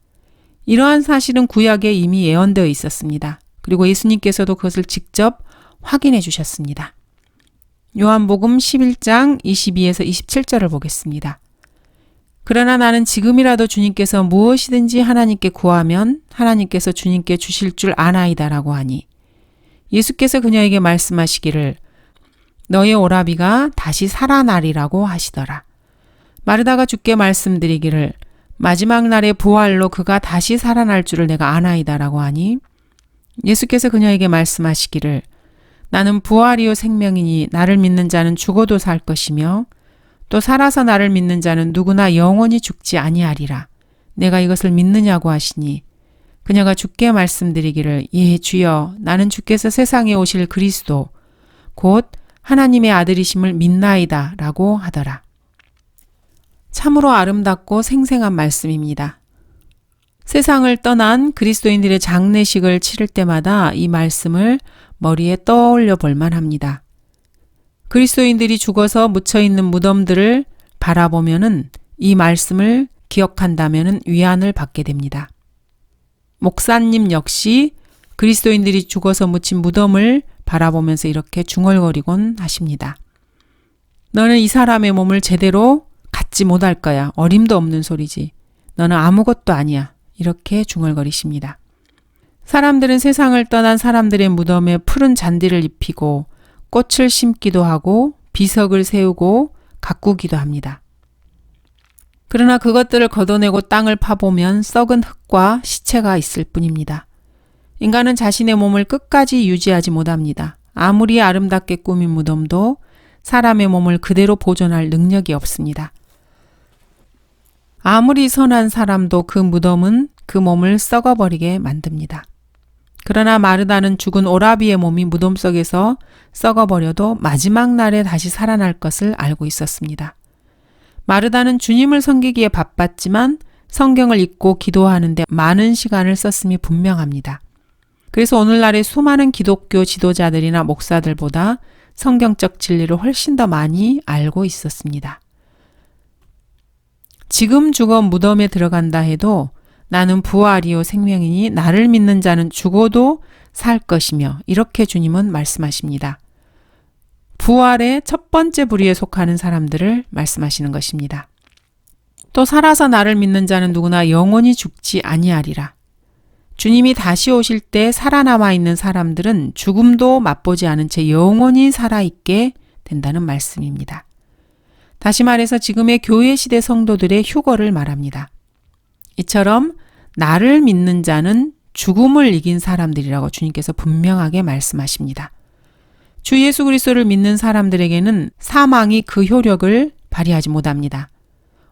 이러한 사실은 구약에 이미 예언되어 있었습니다. 그리고 예수님께서도 그것을 직접 확인해 주셨습니다. 요한복음 11장 22에서 27절을 보겠습니다. 그러나 나는 지금이라도 주님께서 무엇이든지 하나님께 구하면 하나님께서 주님께 주실 줄 아나이다라고 하니 예수께서 그녀에게 말씀하시기를 너의 오라비가 다시 살아나리라고 하시더라. 마르다가 주께 말씀드리기를 마지막 날의 부활로 그가 다시 살아날 줄을 내가 아나이다라고 하니 예수께서 그녀에게 말씀하시기를 나는 부활이요 생명이니 나를 믿는 자는 죽어도 살 것이며 또 살아서 나를 믿는 자는 누구나 영원히 죽지 아니하리라. 내가 이것을 믿느냐고 하시니 그녀가 주께 말씀드리기를 예 주여 나는 주께서 세상에 오실 그리스도 곧 하나님의 아들이심을 믿나이다 라고 하더라. 참으로 아름답고 생생한 말씀입니다. 세상을 떠난 그리스도인들의 장례식을 치를 때마다 이 말씀을 머리에 떠올려 볼만 합니다. 그리스도인들이 죽어서 묻혀있는 무덤들을 바라보면은 이 말씀을 기억한다면은 위안을 받게 됩니다. 목사님 역시 그리스도인들이 죽어서 묻힌 무덤을 바라보면서 이렇게 중얼거리곤 하십니다. 너는 이 사람의 몸을 제대로 갖지 못할 거야. 어림도 없는 소리지. 너는 아무것도 아니야. 이렇게 중얼거리십니다. 사람들은 세상을 떠난 사람들의 무덤에 푸른 잔디를 입히고 꽃을 심기도 하고 비석을 세우고 가꾸기도 합니다. 그러나 그것들을 걷어내고 땅을 파보면 썩은 흙과 시체가 있을 뿐입니다. 인간은 자신의 몸을 끝까지 유지하지 못합니다. 아무리 아름답게 꾸민 무덤도 사람의 몸을 그대로 보존할 능력이 없습니다. 아무리 선한 사람도 그 무덤은 그 몸을 썩어버리게 만듭니다. 그러나 마르다는 죽은 오라비의 몸이 무덤 속에서 썩어버려도 마지막 날에 다시 살아날 것을 알고 있었습니다. 마르다는 주님을 섬기기에 바빴지만 성경을 읽고 기도하는데 많은 시간을 썼음이 분명합니다. 그래서 오늘날의 수많은 기독교 지도자들이나 목사들보다 성경적 진리를 훨씬 더 많이 알고 있었습니다. 지금 죽어 무덤에 들어간다 해도 나는 부활이요 생명이니 나를 믿는 자는 죽어도 살 것이며 이렇게 주님은 말씀하십니다. 부활의 첫 번째 부류에 속하는 사람들을 말씀하시는 것입니다. 또 살아서 나를 믿는 자는 누구나 영원히 죽지 아니하리라. 주님이 다시 오실 때 살아남아 있는 사람들은 죽음도 맛보지 않은 채 영원히 살아있게 된다는 말씀입니다. 다시 말해서 지금의 교회 시대 성도들의 휴거를 말합니다. 이처럼 나를 믿는 자는 죽음을 이긴 사람들이라고 주님께서 분명하게 말씀하십니다. 주 예수 그리스도를 믿는 사람들에게는 사망이 그 효력을 발휘하지 못합니다.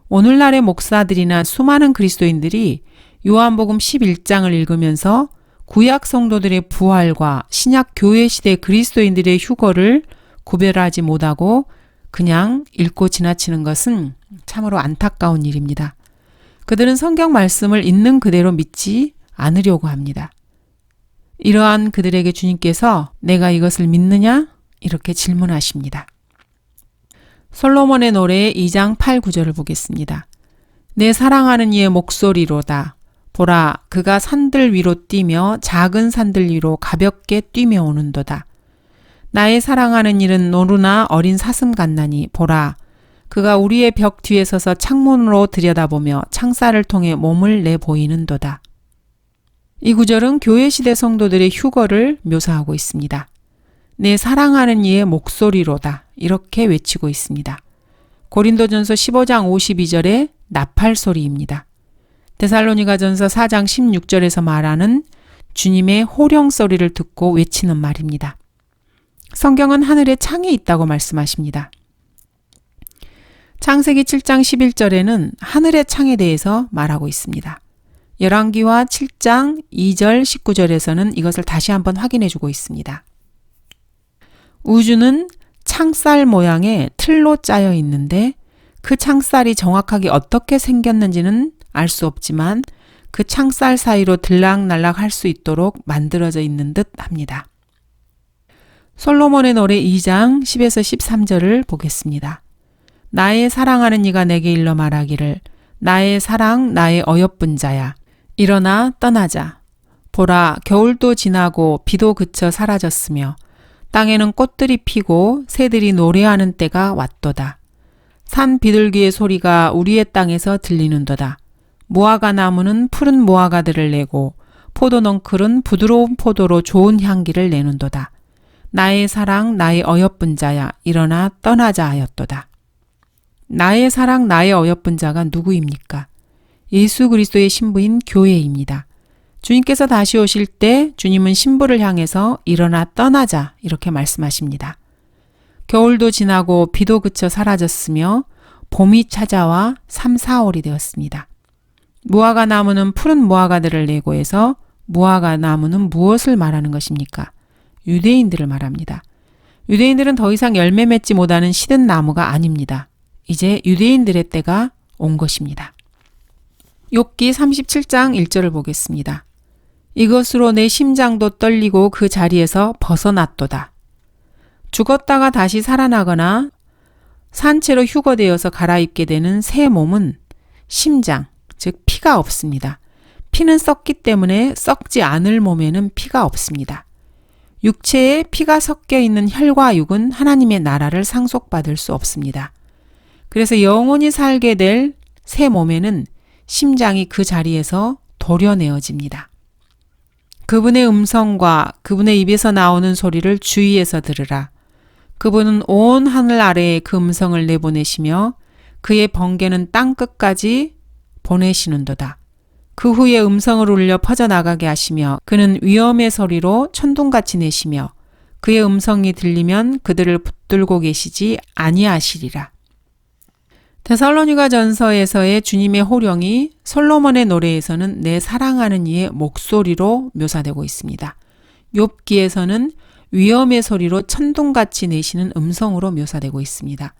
오늘날의 목사들이나 수많은 그리스도인들이 요한복음 11장을 읽으면서 구약 성도들의 부활과 신약 교회 시대 그리스도인들의 휴거를 구별하지 못하고 그냥 읽고 지나치는 것은 참으로 안타까운 일입니다. 그들은 성경 말씀을 있는 그대로 믿지 않으려고 합니다. 이러한 그들에게 주님께서 내가 이것을 믿느냐? 이렇게 질문하십니다. 솔로몬의 노래의 2장 8, 9절을 보겠습니다. 내 사랑하는 이의 목소리로다. 보라, 그가 산들 위로 뛰며 작은 산들 위로 가볍게 뛰며 오는도다. 나의 사랑하는 이는 노루나 어린 사슴 같나니 보라, 그가 우리의 벽 뒤에 서서 창문으로 들여다보며 창살을 통해 몸을 내보이는도다. 이 구절은 교회시대 성도들의 휴거를 묘사하고 있습니다. 내 사랑하는 이의 목소리로다 이렇게 외치고 있습니다. 고린도전서 15장 52절의 나팔소리입니다. 데살로니가전서 4장 16절에서 말하는 주님의 호령소리를 듣고 외치는 말입니다. 성경은 하늘에 창이 있다고 말씀하십니다. 창세기 7장 11절에는 하늘의 창에 대해서 말하고 있습니다. 열왕기와 7장 2절 19절에서는 이것을 다시 한번 확인해 주고 있습니다. 우주는 창살 모양의 틀로 짜여 있는데 그 창살이 정확하게 어떻게 생겼는지는 알 수 없지만 그 창살 사이로 들락날락 할 수 있도록 만들어져 있는 듯 합니다. 솔로몬의 노래 2장 10에서 13절을 보겠습니다. 나의 사랑하는 이가 내게 일러 말하기를 나의 사랑 나의 어여쁜 자야 일어나 떠나자. 보라 겨울도 지나고 비도 그쳐 사라졌으며 땅에는 꽃들이 피고 새들이 노래하는 때가 왔도다. 산 비둘기의 소리가 우리의 땅에서 들리는도다. 무화과 나무는 푸른 무화과들을 내고 포도넝쿨은 부드러운 포도로 좋은 향기를 내는도다. 나의 사랑 나의 어여쁜 자야 일어나 떠나자 하였도다. 나의 사랑 나의 어여쁜 자가 누구입니까? 예수 그리스도의 신부인 교회입니다. 주님께서 다시 오실 때 주님은 신부를 향해서 일어나 떠나자 이렇게 말씀하십니다. 겨울도 지나고 비도 그쳐 사라졌으며 봄이 찾아와 3, 4월이 되었습니다. 무화과 나무는 푸른 무화과들을 내고 해서 무화과 나무는 무엇을 말하는 것입니까? 유대인들을 말합니다. 유대인들은 더 이상 열매 맺지 못하는 시든 나무가 아닙니다. 이제 유대인들의 때가 온 것입니다. 욥기 37장 1절을 보겠습니다. 이것으로 내 심장도 떨리고 그 자리에서 벗어났도다. 죽었다가 다시 살아나거나 산채로 휴거되어서 갈아입게 되는 새 몸은 심장, 즉 피가 없습니다. 피는 썩기 때문에 썩지 않을 몸에는 피가 없습니다. 육체에 피가 섞여 있는 혈과 육은 하나님의 나라를 상속받을 수 없습니다. 그래서 영원히 살게 될 새 몸에는 심장이 그 자리에서 도려내어집니다. 그분의 음성과 그분의 입에서 나오는 소리를 주의해서 들으라. 그분은 온 하늘 아래에 그 음성을 내보내시며 그의 번개는 땅 끝까지 보내시는도다. 그 후에 음성을 울려 퍼져나가게 하시며 그는 위엄의 소리로 천둥같이 내시며 그의 음성이 들리면 그들을 붙들고 계시지 아니하시리라. 데살로니가 전서에서의 주님의 호령이 솔로몬의 노래에서는 내 사랑하는 이의 목소리로 묘사되고 있습니다. 욥기에서는 위엄의 소리로 천둥같이 내시는 음성으로 묘사되고 있습니다.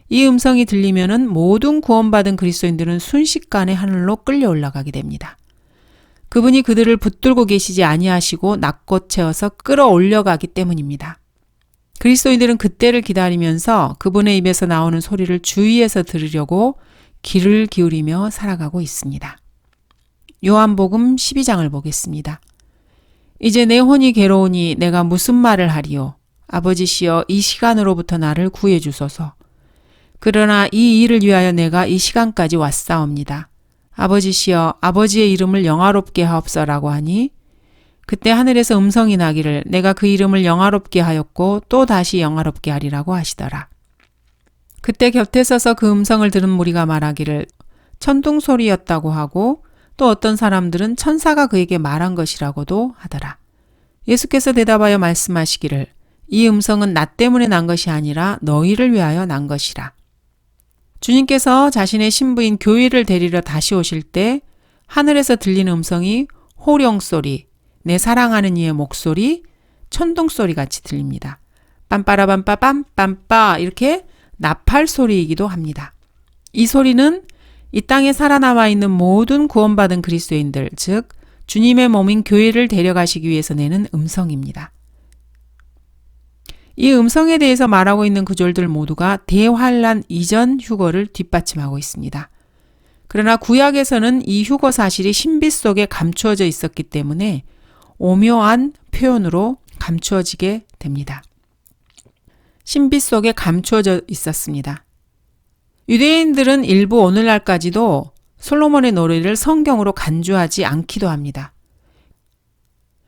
이 음성이 들리면은 모든 구원받은 그리스도인들은 순식간에 하늘로 끌려 올라가게 됩니다. 그분이 그들을 붙들고 계시지 아니하시고 낚고 채워서 끌어올려가기 때문입니다. 그리스도인들은 그때를 기다리면서 그분의 입에서 나오는 소리를 주의해서 들으려고 귀를 기울이며 살아가고 있습니다. 요한복음 12장을 보겠습니다. 이제 내 혼이 괴로우니 내가 무슨 말을 하리요? 아버지시여 이 시간으로부터 나를 구해 주소서. 그러나 이 일을 위하여 내가 이 시간까지 왔사옵니다. 아버지시여 아버지의 이름을 영화롭게 하옵소라고 하니 그때 하늘에서 음성이 나기를 내가 그 이름을 영화롭게 하였고 또 다시 영화롭게 하리라고 하시더라. 그때 곁에 서서 그 음성을 들은 무리가 말하기를 천둥 소리였다고 하고 또 어떤 사람들은 천사가 그에게 말한 것이라고도 하더라. 예수께서 대답하여 말씀하시기를 이 음성은 나 때문에 난 것이 아니라 너희를 위하여 난 것이라. 주님께서 자신의 신부인 교회를 데리러 다시 오실 때 하늘에서 들리는 음성이 호령소리, 내 사랑하는 이의 목소리, 천둥소리 같이 들립니다. 빰빠라빰빠 빰빰빠 이렇게 나팔 소리이기도 합니다. 이 소리는 이 땅에 살아남아 있는 모든 구원받은 그리스도인들, 즉 주님의 몸인 교회를 데려가시기 위해서 내는 음성입니다. 이 음성에 대해서 말하고 있는 구절들 모두가 대환란 이전 휴거를 뒷받침하고 있습니다. 그러나 구약에서는 이 휴거 사실이 신비 속에 감추어져 있었기 때문에 오묘한 표현으로 감추어지게 됩니다. 신비 속에 감추어져 있었습니다. 유대인들은 일부 오늘날까지도 솔로몬의 노래를 성경으로 간주하지 않기도 합니다.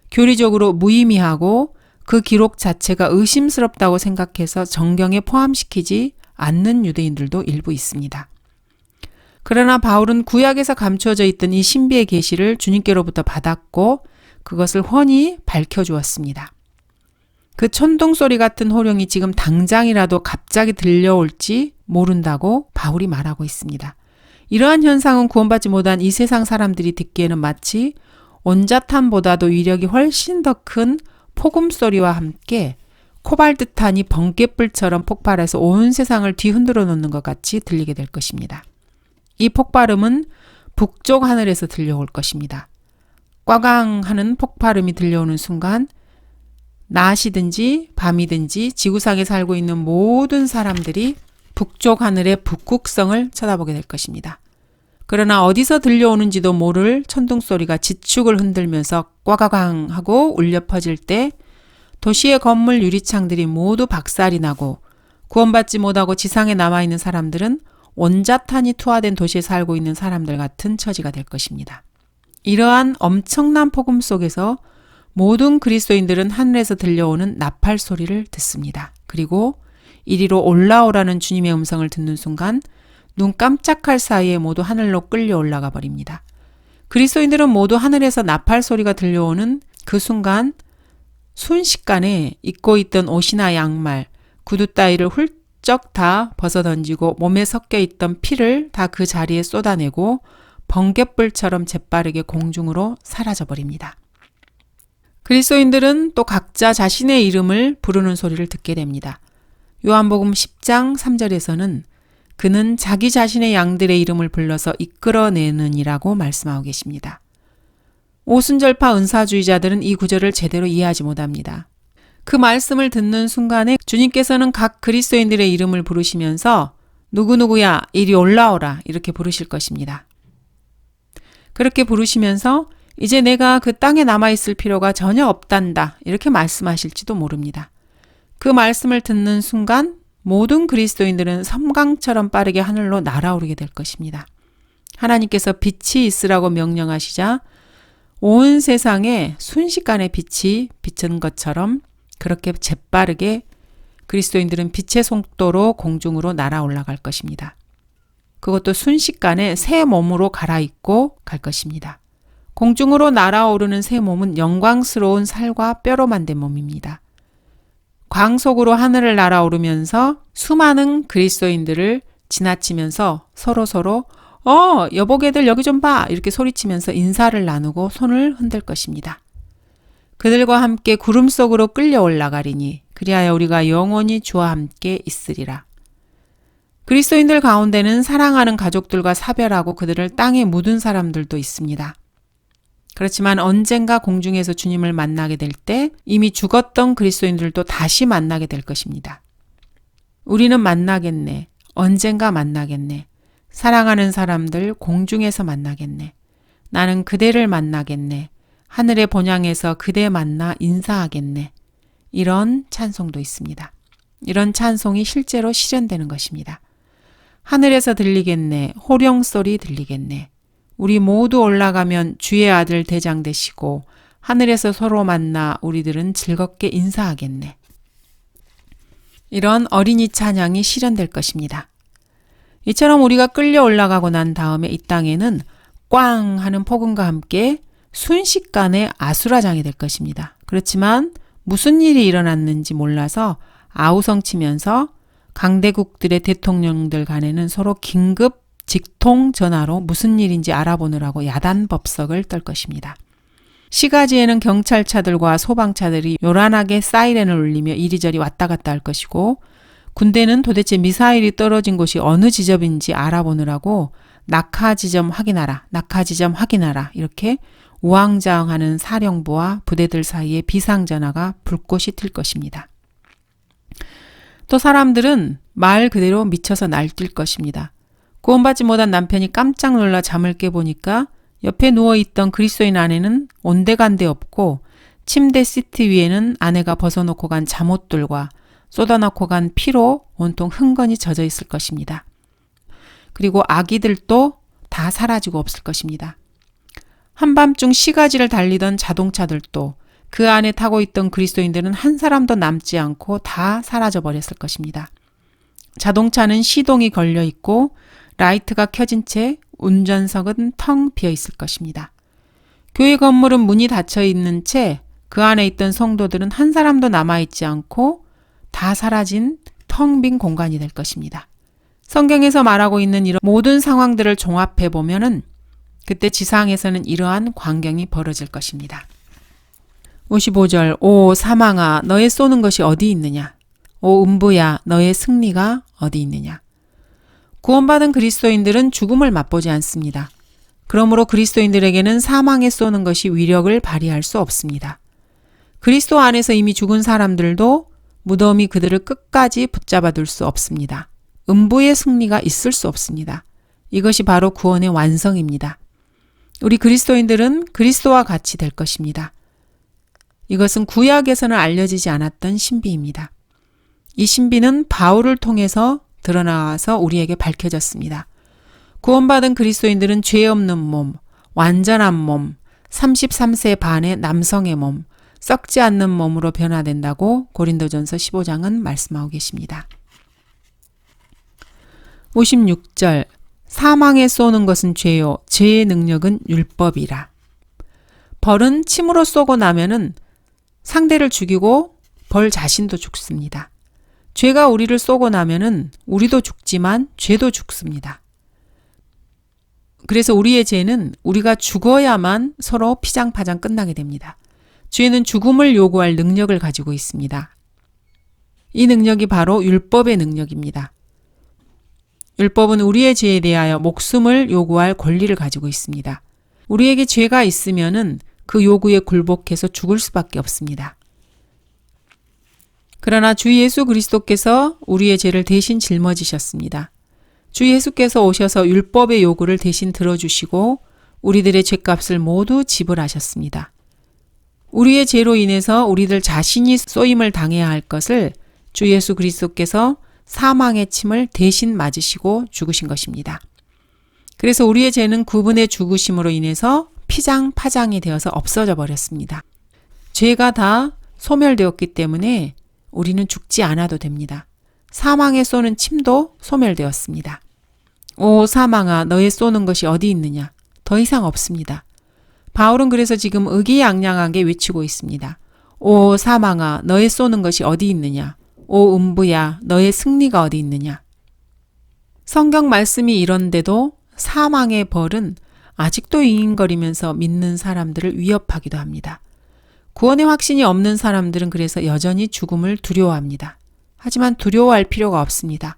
교리적으로 무의미하고 그 기록 자체가 의심스럽다고 생각해서 정경에 포함시키지 않는 유대인들도 일부 있습니다. 그러나 바울은 구약에서 감추어져 있던 이 신비의 계시를 주님께로부터 받았고 그것을 훤히 밝혀주었습니다. 그 천둥소리 같은 호령이 지금 당장이라도 갑자기 들려올지 모른다고 바울이 말하고 있습니다. 이러한 현상은 구원받지 못한 이 세상 사람들이 듣기에는 마치 온자탄보다도 위력이 훨씬 더 큰 폭음소리와 함께 코발트탄이 번갯불처럼 폭발해서 온 세상을 뒤흔들어 놓는 것 같이 들리게 될 것입니다. 이 폭발음은 북쪽 하늘에서 들려올 것입니다. 꽝꽝 하는 폭발음이 들려오는 순간 낮이든지 밤이든지 지구상에 살고 있는 모든 사람들이 북쪽 하늘의 북극성을 쳐다보게 될 것입니다. 그러나 어디서 들려오는지도 모를 천둥소리가 지축을 흔들면서 꽝꽝 하고 울려 퍼질 때 도시의 건물 유리창들이 모두 박살이 나고 구원받지 못하고 지상에 남아있는 사람들은 온자탄이 투하된 도시에 살고 있는 사람들 같은 처지가 될 것입니다. 이러한 엄청난 폭음 속에서 모든 그리스도인들은 하늘에서 들려오는 나팔 소리를 듣습니다. 그리고 이리로 올라오라는 주님의 음성을 듣는 순간 눈 깜짝할 사이에 모두 하늘로 끌려 올라가 버립니다. 그리스도인들은 모두 하늘에서 나팔 소리가 들려오는 그 순간 순식간에 입고 있던 옷이나 양말, 구두 따위를 훌쩍 다 벗어던지고 몸에 섞여 있던 피를 다 그 자리에 쏟아내고 번갯불처럼 재빠르게 공중으로 사라져 버립니다. 그리스도인들은 또 각자 자신의 이름을 부르는 소리를 듣게 됩니다. 요한복음 10장 3절에서는 그는 자기 자신의 양들의 이름을 불러서 이끌어내느니라고 말씀하고 계십니다. 오순절파 은사주의자들은 이 구절을 제대로 이해하지 못합니다. 그 말씀을 듣는 순간에 주님께서는 각 그리스도인들의 이름을 부르시면서 누구누구야 이리 올라오라 이렇게 부르실 것입니다. 그렇게 부르시면서 이제 내가 그 땅에 남아있을 필요가 전혀 없단다 이렇게 말씀하실지도 모릅니다. 그 말씀을 듣는 순간 모든 그리스도인들은 섬광처럼 빠르게 하늘로 날아오르게 될 것입니다. 하나님께서 빛이 있으라고 명령하시자 온 세상에 순식간에 빛이 비친 것처럼 그렇게 재빠르게 그리스도인들은 빛의 속도로 공중으로 날아 올라갈 것입니다. 그것도 순식간에 새 몸으로 갈아입고 갈 것입니다. 공중으로 날아오르는 새 몸은 영광스러운 살과 뼈로 만든 몸입니다. 광속으로 하늘을 날아오르면서 수많은 그리스도인들을 지나치면서 서로 여보게들 여기 좀 봐 이렇게 소리치면서 인사를 나누고 손을 흔들 것입니다. 그들과 함께 구름 속으로 끌려 올라가리니 그리하여 우리가 영원히 주와 함께 있으리라. 그리스도인들 가운데는 사랑하는 가족들과 사별하고 그들을 땅에 묻은 사람들도 있습니다. 그렇지만 언젠가 공중에서 주님을 만나게 될 때 이미 죽었던 그리스도인들도 다시 만나게 될 것입니다. 우리는 만나겠네. 언젠가 만나겠네. 사랑하는 사람들 공중에서 만나겠네. 나는 그대를 만나겠네. 하늘의 본향에서 그대 만나 인사하겠네. 이런 찬송도 있습니다. 이런 찬송이 실제로 실현되는 것입니다. 하늘에서 들리겠네. 호령소리 들리겠네. 우리 모두 올라가면 주의 아들 대장 되시고 하늘에서 서로 만나 우리들은 즐겁게 인사하겠네. 이런 어린이 찬양이 실현될 것입니다. 이처럼 우리가 끌려 올라가고 난 다음에 이 땅에는 꽝 하는 폭음과 함께 순식간에 아수라장이 될 것입니다. 그렇지만 무슨 일이 일어났는지 몰라서 아우성치면서 강대국들의 대통령들 간에는 서로 긴급 직통 전화로 무슨 일인지 알아보느라고 야단법석을 떨 것입니다. 시가지에는 경찰차들과 소방차들이 요란하게 사이렌을 울리며 이리저리 왔다 갔다 할 것이고 군대는 도대체 미사일이 떨어진 곳이 어느 지점인지 알아보느라고 낙하지점 확인하라, 낙하지점 확인하라 이렇게 우왕좌왕하는 사령부와 부대들 사이에 비상전화가 불꽃이 튈 것입니다. 또 사람들은 말 그대로 미쳐서 날뛸 것입니다. 구원받지 못한 남편이 깜짝 놀라 잠을 깨보니까 옆에 누워있던 그리스도인 아내는 온데간데 없고 침대 시트 위에는 아내가 벗어놓고 간 잠옷들과 쏟아놓고 간 피로 온통 흥건히 젖어 있을 것입니다. 그리고 아기들도 다 사라지고 없을 것입니다. 한밤중 시가지를 달리던 자동차들도 그 안에 타고 있던 그리스도인들은 한 사람도 남지 않고 다 사라져 버렸을 것입니다. 자동차는 시동이 걸려 있고 라이트가 켜진 채 운전석은 텅 비어 있을 것입니다. 교회 건물은 문이 닫혀 있는 채 그 안에 있던 성도들은 한 사람도 남아있지 않고 다 사라진 텅 빈 공간이 될 것입니다. 성경에서 말하고 있는 이런 모든 상황들을 종합해 보면은 그때 지상에서는 이러한 광경이 벌어질 것입니다. 55절 오 사망아 너의 쏘는 것이 어디 있느냐? 오 음부야 너의 승리가 어디 있느냐? 구원받은 그리스도인들은 죽음을 맛보지 않습니다. 그러므로 그리스도인들에게는 사망에 쏘는 것이 위력을 발휘할 수 없습니다. 그리스도 안에서 이미 죽은 사람들도 무덤이 그들을 끝까지 붙잡아 둘 수 없습니다. 음부의 승리가 있을 수 없습니다. 이것이 바로 구원의 완성입니다. 우리 그리스도인들은 그리스도와 같이 될 것입니다. 이것은 구약에서는 알려지지 않았던 신비입니다. 이 신비는 바울을 통해서 드러나와서 우리에게 밝혀졌습니다. 구원받은 그리스도인들은 죄 없는 몸, 완전한 몸, 33세 반의 남성의 몸, 썩지 않는 몸으로 변화된다고 고린도전서 15장은 말씀하고 계십니다. 56절 사망에 쏘는 것은 죄요 죄의 능력은 율법이라. 벌은 침으로 쏘고 나면은 상대를 죽이고 벌 자신도 죽습니다. 죄가 우리를 쏘고 나면은 우리도 죽지만 죄도 죽습니다. 그래서 우리의 죄는 우리가 죽어야만 서로 피장파장 끝나게 됩니다. 죄는 죽음을 요구할 능력을 가지고 있습니다. 이 능력이 바로 율법의 능력입니다. 율법은 우리의 죄에 대하여 목숨을 요구할 권리를 가지고 있습니다. 우리에게 죄가 있으면은 그 요구에 굴복해서 죽을 수밖에 없습니다. 그러나 주 예수 그리스도께서 우리의 죄를 대신 짊어지셨습니다. 주 예수께서 오셔서 율법의 요구를 대신 들어주시고 우리들의 죄값을 모두 지불하셨습니다. 우리의 죄로 인해서 우리들 자신이 쏘임을 당해야 할 것을 주 예수 그리스도께서 사망의 침을 대신 맞으시고 죽으신 것입니다. 그래서 우리의 죄는 그분의 죽으심으로 인해서 피장파장이 되어서 없어져 버렸습니다. 죄가 다 소멸되었기 때문에 우리는 죽지 않아도 됩니다. 사망에 쏘는 침도 소멸되었습니다. 오 사망아 너의 쏘는 것이 어디 있느냐? 더 이상 없습니다. 바울은 그래서 지금 의기양양하게 외치고 있습니다. 오 사망아 너의 쏘는 것이 어디 있느냐? 오 음부야 너의 승리가 어디 있느냐? 성경 말씀이 이런데도 사망의 벌은 아직도 잉잉거리면서 믿는 사람들을 위협하기도 합니다. 구원의 확신이 없는 사람들은 그래서 여전히 죽음을 두려워합니다. 하지만 두려워할 필요가 없습니다.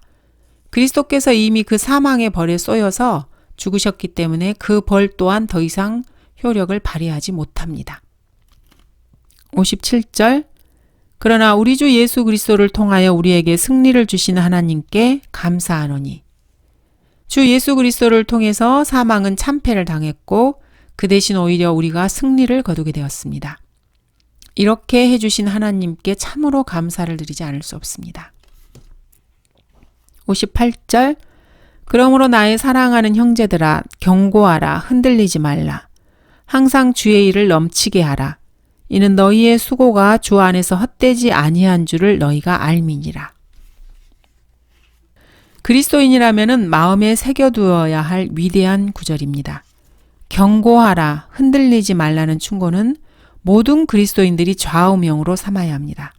그리스도께서 이미 그 사망의 벌에 쏘여서 죽으셨기 때문에 그 벌 또한 더 이상 효력을 발휘하지 못합니다. 57절 그러나 우리 주 예수 그리스도를 통하여 우리에게 승리를 주시는 하나님께 감사하노니 주 예수 그리스도를 통해서 사망은 참패를 당했고 그 대신 오히려 우리가 승리를 거두게 되었습니다. 이렇게 해주신 하나님께 참으로 감사를 드리지 않을 수 없습니다. 58절 그러므로 나의 사랑하는 형제들아 경고하라 흔들리지 말라 항상 주의 일을 넘치게 하라 이는 너희의 수고가 주 안에서 헛되지 아니한 줄을 너희가 알미니라. 그리스도인이라면은 마음에 새겨두어야 할 위대한 구절입니다. 경고하라 흔들리지 말라는 충고는 모든 그리스도인들이 좌우명으로 삼아야 합니다.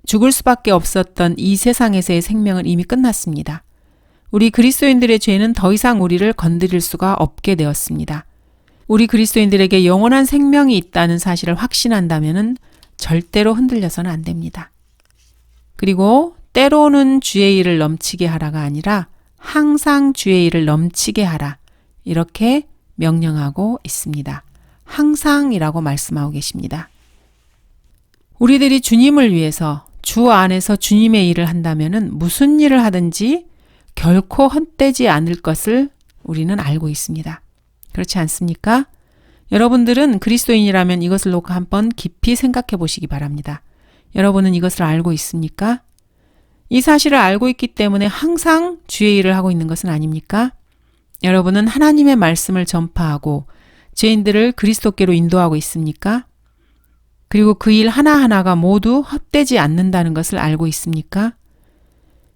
죽을 수밖에 없었던 이 세상에서의 생명은 이미 끝났습니다. 우리 그리스도인들의 죄는 더 이상 우리를 건드릴 수가 없게 되었습니다. 우리 그리스도인들에게 영원한 생명이 있다는 사실을 확신한다면 절대로 흔들려서는 안 됩니다. 그리고 때로는 주의 일을 넘치게 하라가 아니라 항상 주의 일을 넘치게 하라 이렇게 명령하고 있습니다. 항상이라고 말씀하고 계십니다. 우리들이 주님을 위해서 주 안에서 주님의 일을 한다면 무슨 일을 하든지 결코 헛되지 않을 것을 우리는 알고 있습니다. 그렇지 않습니까? 여러분들은 그리스도인이라면 이것을 놓고 한번 깊이 생각해 보시기 바랍니다. 여러분은 이것을 알고 있습니까? 이 사실을 알고 있기 때문에 항상 주의 일을 하고 있는 것은 아닙니까? 여러분은 하나님의 말씀을 전파하고 죄인들을 그리스도께로 인도하고 있습니까? 그리고 그 일 하나하나가 모두 헛되지 않는다는 것을 알고 있습니까?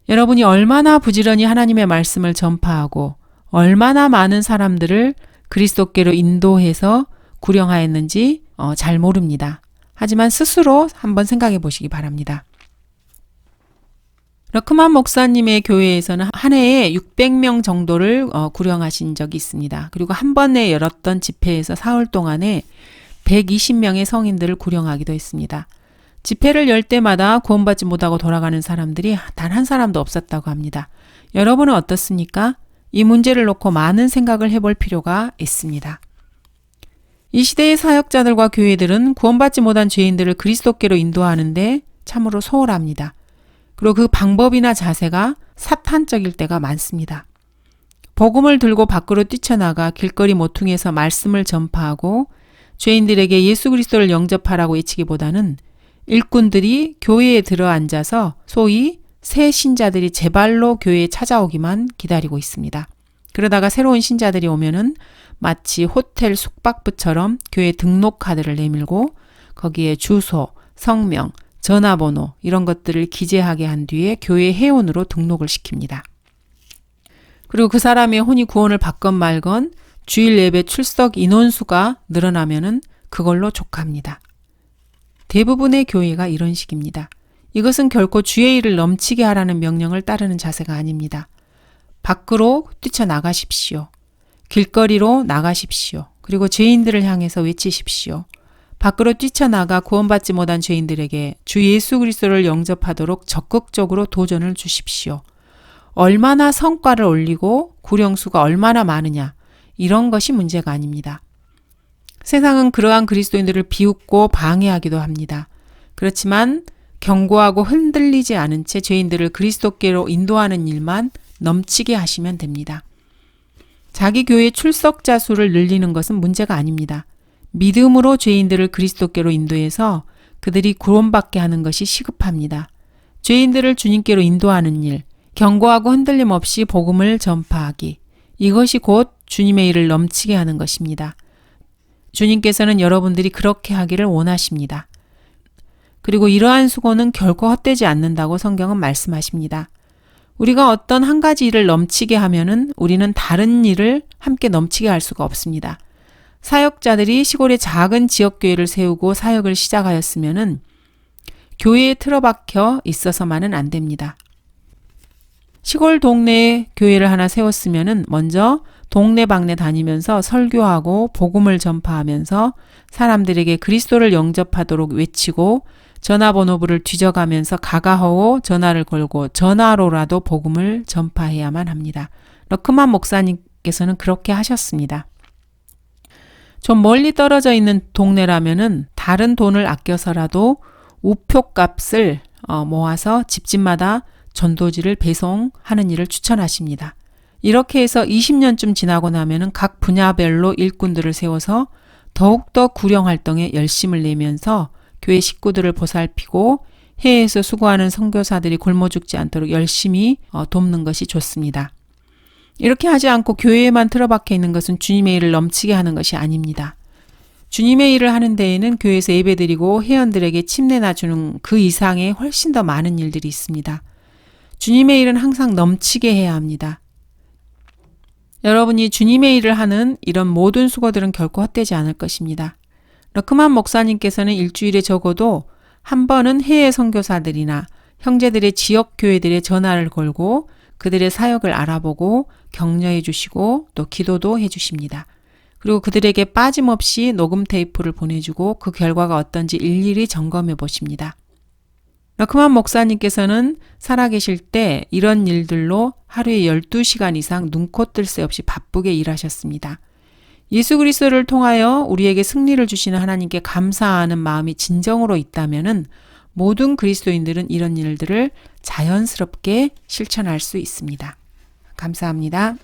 여러분이 얼마나 부지런히 하나님의 말씀을 전파하고 얼마나 많은 사람들을 그리스도께로 인도해서 구령하였는지 잘 모릅니다. 하지만 스스로 한번 생각해 보시기 바랍니다. 러크만 목사님의 교회에서는 한 해에 600명 정도를 구령하신 적이 있습니다. 그리고 한 번에 열었던 집회에서 사흘 동안에 120명의 성인들을 구령하기도 했습니다. 집회를 열 때마다 구원받지 못하고 돌아가는 사람들이 단 한 사람도 없었다고 합니다. 여러분은 어떻습니까? 이 문제를 놓고 많은 생각을 해볼 필요가 있습니다. 이 시대의 사역자들과 교회들은 구원받지 못한 죄인들을 그리스도께로 인도하는데 참으로 소홀합니다. 그리고 그 방법이나 자세가 사탄적일 때가 많습니다. 복음을 들고 밖으로 뛰쳐나가 길거리 모퉁이에서 말씀을 전파하고 죄인들에게 예수 그리스도를 영접하라고 외치기보다는 일꾼들이 교회에 들어앉아서 소위 새 신자들이 제발로 교회에 찾아오기만 기다리고 있습니다. 그러다가 새로운 신자들이 오면은 마치 호텔 숙박부처럼 교회 등록 카드를 내밀고 거기에 주소, 성명, 전화번호 이런 것들을 기재하게 한 뒤에 교회 회원으로 등록을 시킵니다. 그리고 그 사람의 혼이 구원을 받건 말건 주일 예배 출석 인원수가 늘어나면은 그걸로 족합니다. 대부분의 교회가 이런 식입니다. 이것은 결코 주의 일을 넘치게 하라는 명령을 따르는 자세가 아닙니다. 밖으로 뛰쳐나가십시오. 길거리로 나가십시오. 그리고 죄인들을 향해서 외치십시오. 밖으로 뛰쳐나가 구원받지 못한 죄인들에게 주 예수 그리스도를 영접하도록 적극적으로 도전을 주십시오. 얼마나 성과를 올리고 구령수가 얼마나 많으냐 이런 것이 문제가 아닙니다. 세상은 그러한 그리스도인들을 비웃고 방해하기도 합니다. 그렇지만 경고하고 흔들리지 않은 채 죄인들을 그리스도께로 인도하는 일만 넘치게 하시면 됩니다. 자기 교회 출석자 수를 늘리는 것은 문제가 아닙니다. 믿음으로 죄인들을 그리스도께로 인도해서 그들이 구원받게 하는 것이 시급합니다. 죄인들을 주님께로 인도하는 일, 경고하고 흔들림 없이 복음을 전파하기, 이것이 곧 주님의 일을 넘치게 하는 것입니다. 주님께서는 여러분들이 그렇게 하기를 원하십니다. 그리고 이러한 수고는 결코 헛되지 않는다고 성경은 말씀하십니다. 우리가 어떤 한 가지 일을 넘치게 하면은 우리는 다른 일을 함께 넘치게 할 수가 없습니다. 사역자들이 시골에 작은 지역교회를 세우고 사역을 시작하였으면은 교회에 틀어박혀 있어서만은 안 됩니다. 시골 동네에 교회를 하나 세웠으면은 먼저 동네방네 다니면서 설교하고 복음을 전파하면서 사람들에게 그리스도를 영접하도록 외치고 전화번호부를 뒤져가면서 가가허워 전화를 걸고 전화로라도 복음을 전파해야만 합니다. 러크만 목사님께서는 그렇게 하셨습니다. 좀 멀리 떨어져 있는 동네라면은 다른 돈을 아껴서라도 우표값을 모아서 집집마다 전도지를 배송하는 일을 추천하십니다. 이렇게 해서 20년쯤 지나고 나면은 각 분야별로 일꾼들을 세워서 더욱더 구령 활동에 열심을 내면서 교회 식구들을 보살피고 해외에서 수고하는 선교사들이 굶어 죽지 않도록 열심히 돕는 것이 좋습니다. 이렇게 하지 않고 교회에만 틀어박혀 있는 것은 주님의 일을 넘치게 하는 것이 아닙니다. 주님의 일을 하는 데에는 교회에서 예배드리고 회원들에게 침례나 주는 그 이상의 훨씬 더 많은 일들이 있습니다. 주님의 일은 항상 넘치게 해야 합니다. 여러분이 주님의 일을 하는 이런 모든 수고들은 결코 헛되지 않을 것입니다. 러크만 목사님께서는 일주일에 적어도 한 번은 해외 선교사들이나 형제들의 지역 교회들의 전화를 걸고 그들의 사역을 알아보고 격려해 주시고 또 기도도 해 주십니다. 그리고 그들에게 빠짐없이 녹음 테이프를 보내주고 그 결과가 어떤지 일일이 점검해 보십니다. 러크만 목사님께서는 살아계실 때 이런 일들로 하루에 12시간 이상 눈코 뜰 새 없이 바쁘게 일하셨습니다. 예수 그리스도를 통하여 우리에게 승리를 주시는 하나님께 감사하는 마음이 진정으로 있다면은 모든 그리스도인들은 이런 일들을 자연스럽게 실천할 수 있습니다. 감사합니다.